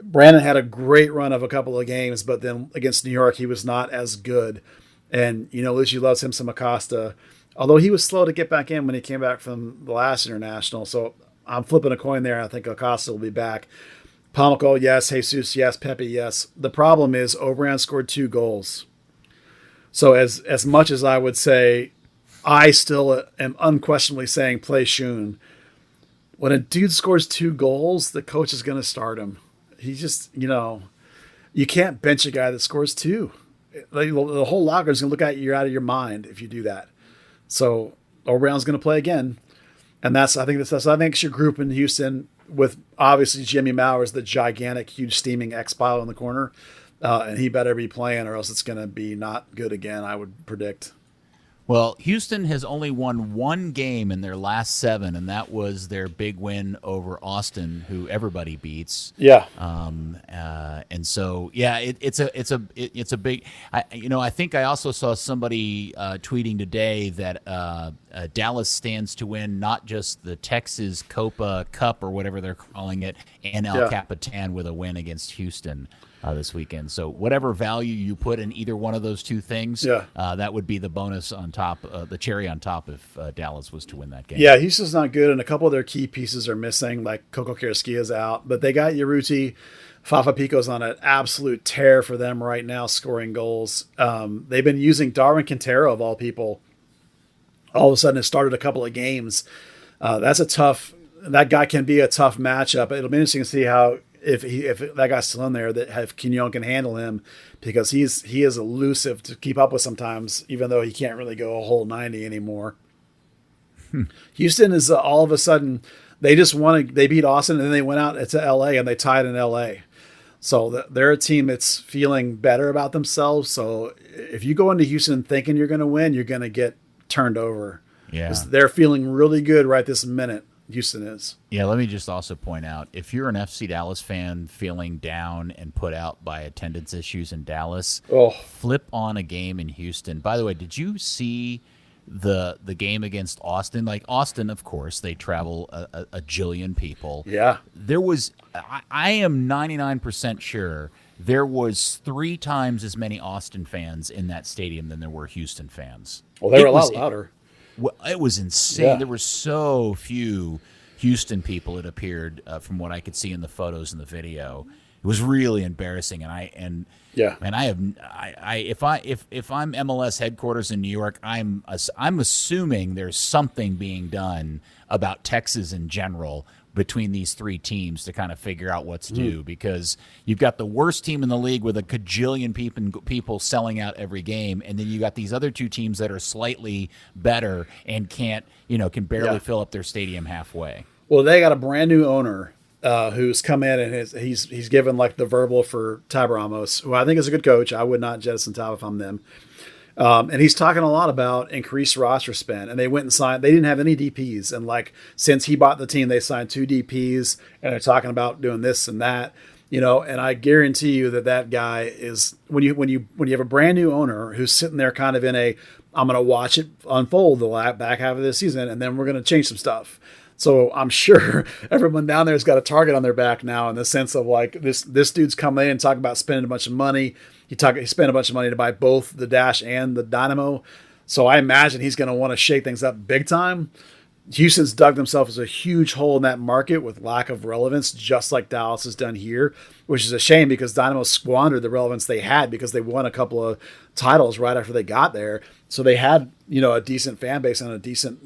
Brandon had a great run of a couple of games, but then against New York, he was not as good. And, Lucci loves him some Acosta, although he was slow to get back in when he came back from the last international. So I'm flipping a coin there. I think Acosta will be back. Pomoko, yes. Jesus, yes. Pepi, yes. The problem is Oberon scored 2 goals. So as much as I would say, I still am unquestionably saying play Shun. When a dude scores 2 goals, the coach is going to start him. He just, you can't bench a guy that scores 2. The whole locker is going to look at you out of your mind if you do that. So O'Brown's going to play again, and I think it's your group in Houston with obviously Jimmy Maurer, the gigantic, huge, steaming X-Pile in the corner, and he better be playing or else it's going to be not good again, I would predict. Well, Houston has only won 1 game in their last 7, and that was their big win over Austin, who everybody beats. Yeah. And so, yeah, it's a big. I think I also saw somebody tweeting today that Dallas stands to win not just the Texas Copa Cup or whatever they're calling it, and El Capitan with a win against Houston this weekend. So whatever value you put in either one of those 2 things, that would be the bonus on top, the cherry on top if Dallas was to win that game. Yeah, Houston's not good, and a couple of their key pieces are missing, like Coco Carrasquilla's out, but they got Urruti. Fafa Pico's on an absolute tear for them right now, scoring goals. They've been using Darwin Quintero, of all people. All of a sudden, it started a couple of games. That guy can be a tough matchup. It'll be interesting to see how, if that guy's still in there, that if Quignon can handle him, because he is elusive to keep up with sometimes, even though he can't really go a whole 90 anymore. Houston is all of a sudden, they beat Austin and then they went out to LA and they tied in LA. So they're a team that's feeling better about themselves. So if you go into Houston thinking you're going to win, you're going to get turned over. Yeah. They're feeling really good right this minute. Houston is. Yeah, let me just also point out, if you're an FC Dallas fan feeling down and put out by attendance issues in Dallas, flip on a game in Houston. By the way, did you see the game against Austin? Like Austin, of course, they travel a jillion people. Yeah. There was, I am 99% sure there was 3 times as many Austin fans in that stadium than there were Houston fans. Well, they were a lot louder. It was insane. Yeah. There were so few Houston people, it appeared, from what I could see in the photos and the video. It was really embarrassing, if I'm MLS headquarters in New York, I'm assuming there's something being done about Texas in general between these 3 teams to kind of figure out what's due, because you've got the worst team in the league with a cajillion people selling out every game, and then you got these other 2 teams that are slightly better and can barely fill up their stadium halfway. Well, they got a brand new owner who's come in and he's given like the verbal for Tab Ramos, who I think is a good coach. I would not jettison Tab if I'm them. And he's talking a lot about increased roster spend, and they went and signed. They didn't have any DPs, and like since he bought the team, they signed 2 DPs, and they're talking about doing this and that, And I guarantee you that guy is when you have a brand new owner who's sitting there kind of in I'm going to watch it unfold the back half of this season, and then we're going to change some stuff. So I'm sure everyone down there has got a target on their back now, in the sense of like this dude's coming in and talking about spending a bunch of money. He spent a bunch of money to buy both the Dash and the Dynamo. So I imagine he's going to want to shake things up big time. Houston's dug themselves a huge hole in that market with lack of relevance, just like Dallas has done here, which is a shame because Dynamo squandered the relevance they had because they won a couple of titles right after they got there. So they had, a decent fan base and a decent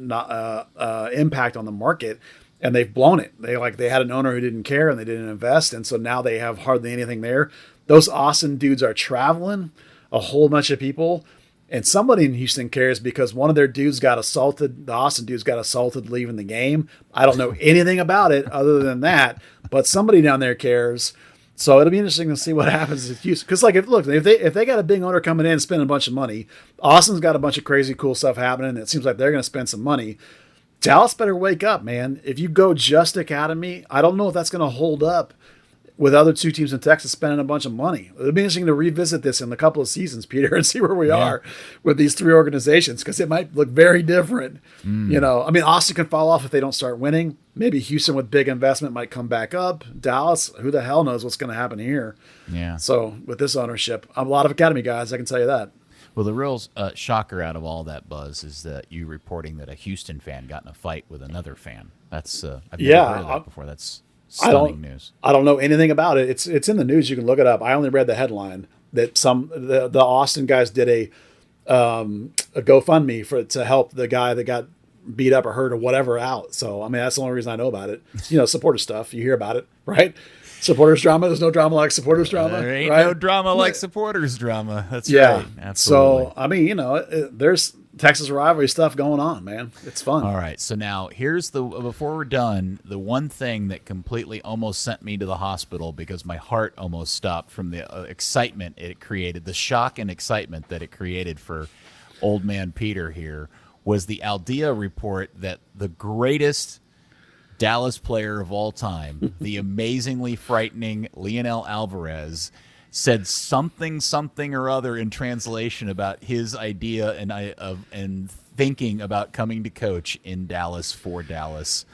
impact on the market, and they've blown it. They had an owner who didn't care and they didn't invest, and so now they have hardly anything there. Those Austin dudes are traveling, a whole bunch of people. And somebody in Houston cares because one of their dudes got assaulted. The Austin dudes got assaulted leaving the game. I don't know anything about it other than that, but somebody down there cares. So it'll be interesting to see what happens in Houston. Because if they got a big owner coming in and spending a bunch of money, Austin's got a bunch of crazy cool stuff happening. It seems like they're going to spend some money. Dallas better wake up, man. If you go just academy, I don't know if that's going to hold up with other two teams in Texas spending a bunch of money. It'll be interesting to revisit this in a couple of seasons, Peter, and see where we are with these three organizations, because it might look very different. Austin can fall off if they don't start winning. Maybe Houston with big investment might come back up. Dallas, who the hell knows what's going to happen here? Yeah. So with this ownership, a lot of academy guys, I can tell you that. Well, the real shocker out of all that buzz is that you reporting that a Houston fan got in a fight with another fan. That's I've never heard of that before. That's stunning news. I don't know anything about it. It's in the news. You can look it up. I only read the headline that the Austin guys did a GoFundMe to help the guy that got beat up or hurt or whatever out. So that's the only reason I know about it. Supporter stuff. You hear about it, right? Supporters drama. There's no drama like supporters drama. There ain't right? no drama like supporters drama. That's right. Absolutely. So there's Texas rivalry stuff going on, man. It's fun. All right. So now here's before we're done, the one thing that completely almost sent me to the hospital because my heart almost stopped from the excitement it created, the shock and excitement that it created for old man Peter here, was the Aldea report that the greatest Dallas player of all time, the amazingly frightening Leonel Alvarez, said something or other in translation about his idea and thinking about coming to coach in Dallas for Dallas.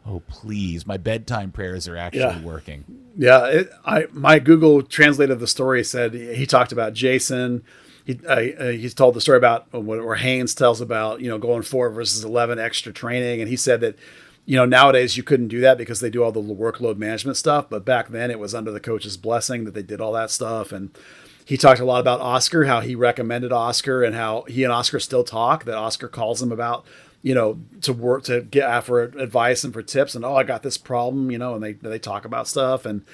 Oh, please. My bedtime prayers are actually working. Yeah. My Google translate of the story said he talked about Jason. He's told the story about where Haynes tells about, going 4 versus 11 extra training. And he said that, nowadays you couldn't do that because they do all the workload management stuff. But back then it was under the coach's blessing that they did all that stuff. And he talked a lot about Oscar, how he recommended Oscar and how he and Oscar still talk, that Oscar calls him about, to get for advice and for tips. And, I got this problem, and they talk about stuff. And,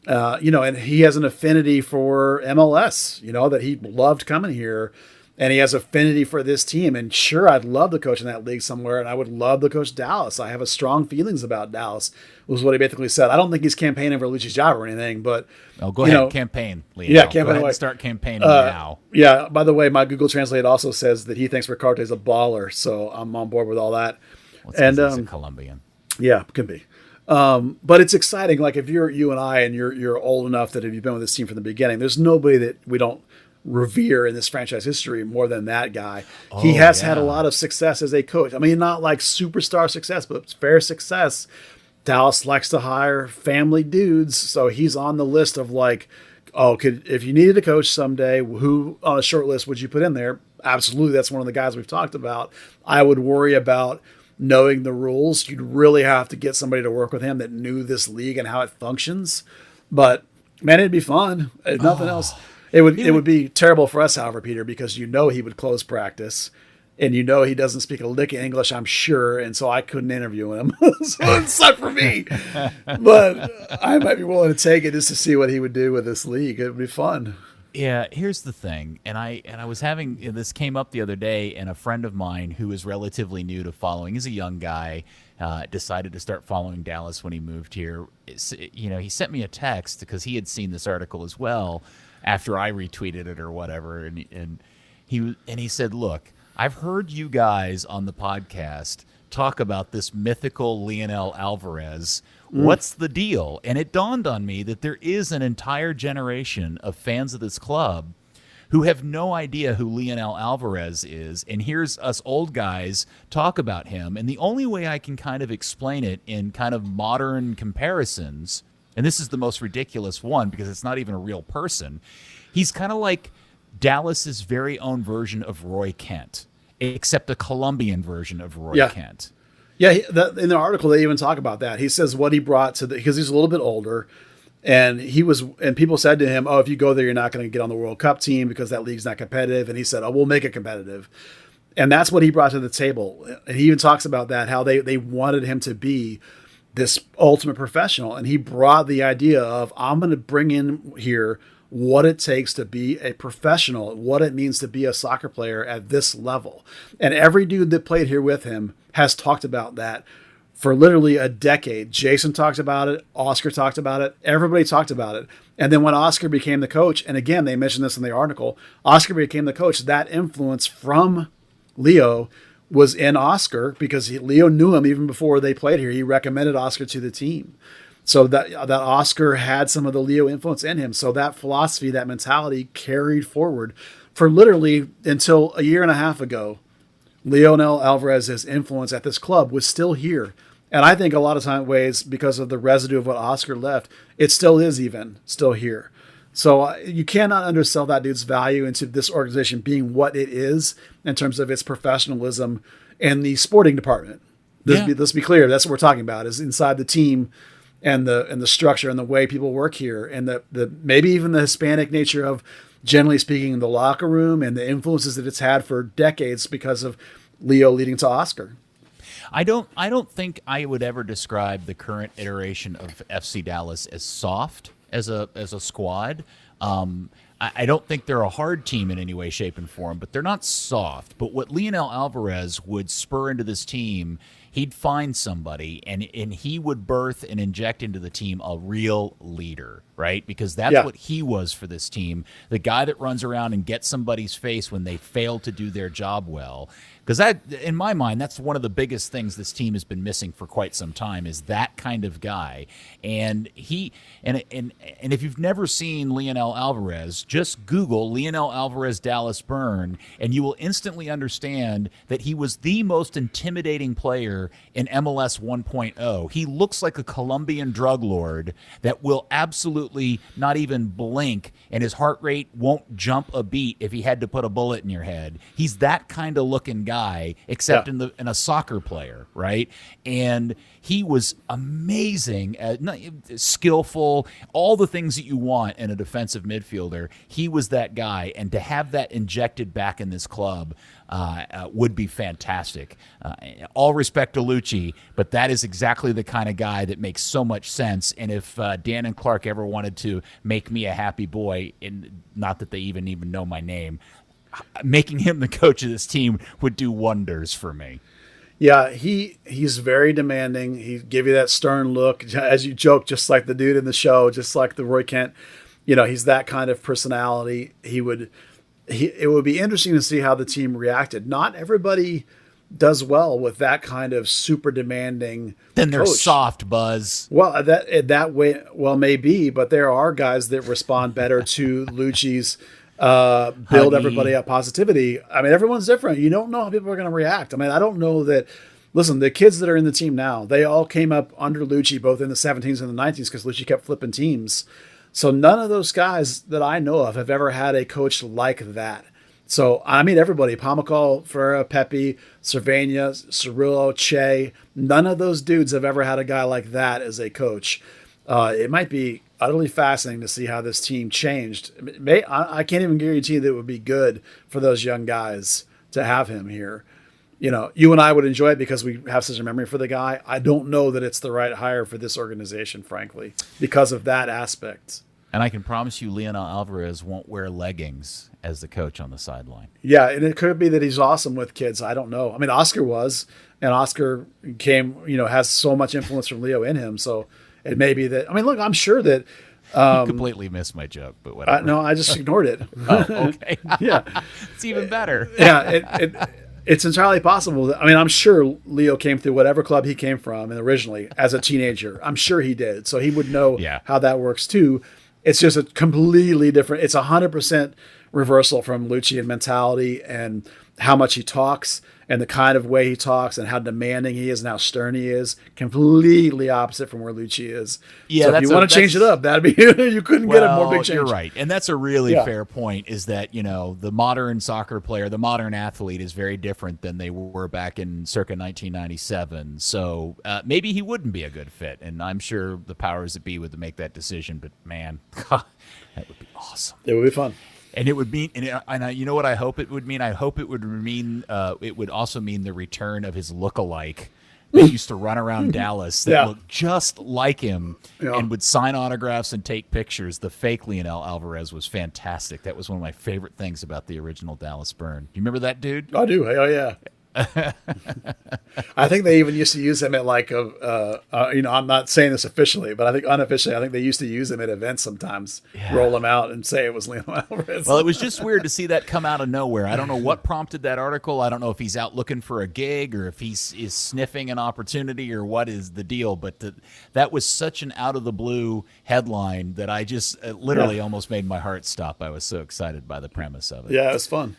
and he has an affinity for MLS, that he loved coming here. And he has affinity for this team. And sure, I'd love to coach in that league somewhere, and I would love to coach Dallas. I have a strong feelings about Dallas, was what he basically said. I don't think he's campaigning for Lucci's job or anything, but... go ahead, campaign, Leo. Yeah, campaign. Go ahead and start campaigning now. Yeah, by the way, my Google Translate also says that he thinks Ricarte's a baller, so I'm on board with all that. Well, and he's a Colombian. Yeah, can be. But it's exciting. Like if you're you and I, and you're old enough that if you've been with this team from the beginning, there's nobody that we don't revere in this franchise history more than that guy. He has had a lot of success as a coach. Not like superstar success, but fair success. Dallas likes to hire family dudes, so he's on the list of if you needed a coach someday, who on a short list would you put in there? Absolutely, that's one of the guys we've talked about. I would worry about knowing the rules. You'd really have to get somebody to work with him that knew this league and how it functions. But man, it'd be fun. If nothing else. It would be terrible for us, however, Peter, because he would close practice, and he doesn't speak a lick of English, I'm sure, and so I couldn't interview him. So it sucked for me. But I might be willing to take it just to see what he would do with this league. It would be fun. Yeah, here's the thing, and I was having this came up the other day, and a friend of mine who is relatively new to following, he's a young guy, decided to start following Dallas when he moved here. He sent me a text because he had seen this article as well after I retweeted it or whatever, and he said, "Look, I've heard you guys on the podcast talk about this mythical Leonel Alvarez. What's the deal?" And it dawned on me that there is an entire generation of fans of this club who have no idea who Leonel Alvarez is, and here's us old guys talk about him. And the only way I can kind of explain it in kind of modern comparisons, and this is the most ridiculous one because it's not even a real person, he's kind of like Dallas's very own version of Roy Kent, except a Colombian version of Roy Kent. Yeah, in the article they even talk about that. He says what he brought to because he's a little bit older, and people said to him, "Oh, if you go there, you're not going to get on the World Cup team because that league's not competitive." And he said, "Oh, we'll make it competitive," and that's what he brought to the table. And he even talks about that how they wanted him to be this ultimate professional, and he brought the idea of I'm going to bring in here what it takes to be a professional, what it means to be a soccer player at this level. And every dude that played here with him has talked about that for literally a decade. Jason talked about it. Oscar talked about it. Everybody talked about it. And then when Oscar became the coach, and again, they mentioned this in the article, Oscar became the coach, that influence from Leo was in Oscar because Leo knew him even before they played here. He recommended Oscar to the team. So that Oscar had some of the Leo influence in him. So that philosophy, that mentality carried forward for literally until a year and a half ago. Leonel Alvarez's influence at this club was still here. And I think a lot of ways, because of the residue of what Oscar left, it still is still here. So you cannot undersell that dude's value into this organization being what it is in terms of its professionalism and the sporting department. Let's be clear. That's what we're talking about is inside the team and the structure and the way people work here and the maybe even the Hispanic nature of, generally speaking, the locker room and the influences that it's had for decades because of Leo leading to Oscar. I don't think I would ever describe the current iteration of FC Dallas as soft as a squad. I don't think they're a hard team in any way, shape, and form, but they're not soft. But what Leonel Alvarez would spur into this team, he'd find somebody, and he would birth and inject into the team a real leader, right? Because that's what he was for this team, the guy that runs around and gets somebody's face when they fail to do their job well. Because that, in my mind, that's one of the biggest things this team has been missing for quite some time is that kind of guy. And if you've never seen Leonel Alvarez, just Google Leonel Alvarez Dallas Burn, and you will instantly understand that he was the most intimidating player in MLS 1.0. He looks like a Colombian drug lord that will absolutely not even blink, and his heart rate won't jump a beat if he had to put a bullet in your head. He's that kind of looking guy, except in a soccer player, right? And he was amazing, skillful, all the things that you want in a defensive midfielder. He was that guy, and to have that injected back in this club would be fantastic. All respect to Lucci, but that is exactly the kind of guy that makes so much sense. And if Dan and Clark ever wanted to make me a happy boy, not that they even know my name, making him the coach of this team would do wonders for me. Yeah, he's very demanding. He give you that stern look, as you joke, just like the dude in the show, just like the Roy Kent. He's that kind of personality. It would be interesting to see how the team reacted. Not everybody does well with that kind of super demanding. Then they're coach. Soft, Buzz. Well, that way, well, maybe, but there are guys that respond better to Lucci's build everybody up positivity. I mean, everyone's different. You don't know how people are going to react. I mean, I don't know that. Listen, the kids that are in the team now, they all came up under Lucci, both in the 17s and the 19s, because Lucci kept flipping teams. So none of those guys that I know of have ever had a coach like that. So, I mean, everybody, Pamukal, Ferreira, Pepi, Cervania, Cirillo, Che, none of those dudes have ever had a guy like that as a coach. It might be utterly fascinating to see how this team changed. I can't even guarantee that it would be good for those young guys to have him here. You and I would enjoy it because we have such a memory for the guy. I don't know that it's the right hire for this organization, frankly, because of that aspect. And I can promise you Leonel Alvarez won't wear leggings as the coach on the sideline. Yeah, and it could be that he's awesome with kids. I don't know. I mean, Oscar was, and Oscar has so much influence from Leo in him. So it may be that. I mean, look, I'm sure that. You completely missed my joke, but whatever. No, I just ignored it. Oh, okay. Yeah. It's even better. Yeah, it's entirely possible. I mean, I'm sure Leo came through whatever club he came from and originally as a teenager. I'm sure he did. So he would know how that works too. It's just a completely different. It's 100% reversal from Lucian mentality and how much he talks and the kind of way he talks and how demanding he is and how stern he is. Completely opposite from where Lucci is. Yeah, so if you want to change it up, that'd be you couldn't get a more big change. You're right, and that's a really fair point. Is that the modern soccer player, the modern athlete, is very different than they were back in circa 1997. So maybe he wouldn't be a good fit, and I'm sure the powers that be would make that decision. But man, that would be awesome. It would be fun. And it would mean, and you know what I hope it would mean? I hope it would mean, it would also mean the return of his lookalike that used to run around Dallas that looked just like him and would sign autographs and take pictures. The fake Leonel Alvarez was fantastic. That was one of my favorite things about the original Dallas Burn. You remember that dude? I do. Oh, yeah. I think they even used to use him at I'm not saying this officially, but I think unofficially, I think they used to use him at events sometimes, roll him out and say it was Leonel Alvarez. Well, it was just weird to see that come out of nowhere. I don't know what prompted that article. I don't know if he's out looking for a gig or if he is sniffing an opportunity or what is the deal, but that was such an out of the blue headline that I just literally almost made my heart stop. I was so excited by the premise of it. Yeah, it was fun.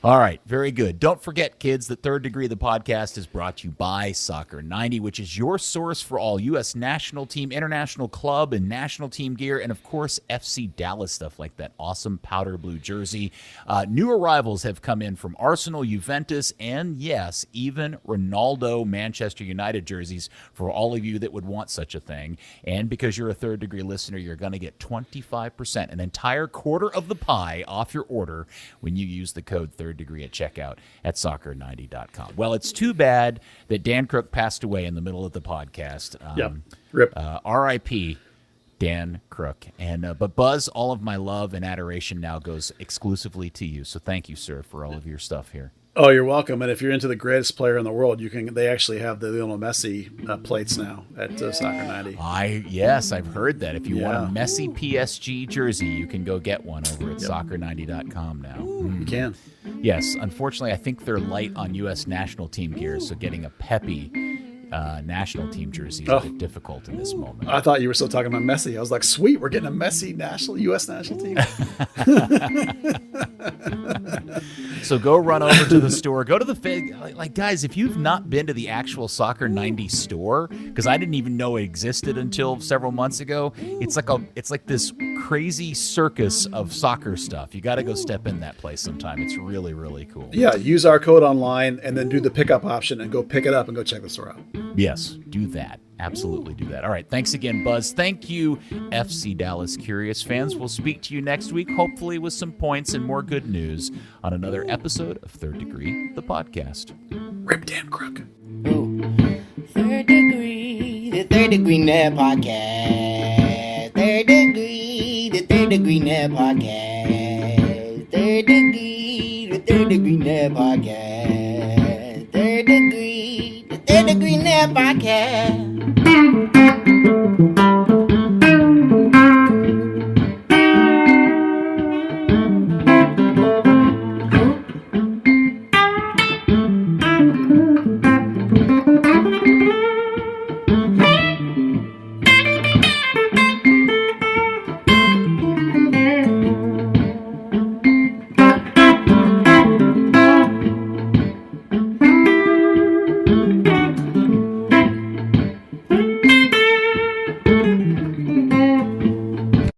All right, very good. Don't forget, kids, that Third Degree, the podcast, is brought to you by Soccer 90, which is your source for all U.S. national team, international club, and national team gear, and, of course, FC Dallas stuff like that awesome powder blue jersey. New arrivals have come in from Arsenal, Juventus, and, yes, even Ronaldo Manchester United jerseys for all of you that would want such a thing. And because you're a Third Degree listener, you're going to get 25%, an entire quarter of the pie off your order when you use the code Third Degree at checkout at soccer90.com. Well, it's too bad that Dan Crooke passed away in the middle of the podcast. Rip. R.I.P. Dan Crooke. And but Buzz, all of my love and adoration now goes exclusively to you. So thank you, sir, for all of your stuff here. Oh, you're welcome. And if you're into the greatest player in the world, they actually have the Lionel Messi plates now at Soccer 90. Yes, I've heard that. If you want a Messi PSG jersey, you can go get one over at soccer90.com now. You can. Yes, unfortunately, I think they're light on U.S. national team gear, so getting a Pepi national team jersey is a bit difficult in this moment. I thought you were still talking about Messi. I was like, sweet, we're getting a Messi U.S. national team. So go run over to the store. Go to the guys, if you've not been to the actual Soccer 90 store, because I didn't even know it existed until several months ago. It's like this crazy circus of soccer stuff. You got to go step in that place sometime. It's really, really cool. Yeah, use our code online and then do the pickup option and go pick it up and go check the store out. Yes, do that. Absolutely do that. All right, thanks again, Buzz. Thank you, FC Dallas Curious fans. We'll speak to you next week, hopefully with some points and more good news on another episode of Third Degree, the podcast. Rip Dan Crooke. Third Degree, the Third Degree Net Podcast. Third Degree, the Third Degree Net Podcast. Third Degree, the Third Degree Net Podcast. Third Degree, the Third Degree Net Podcast.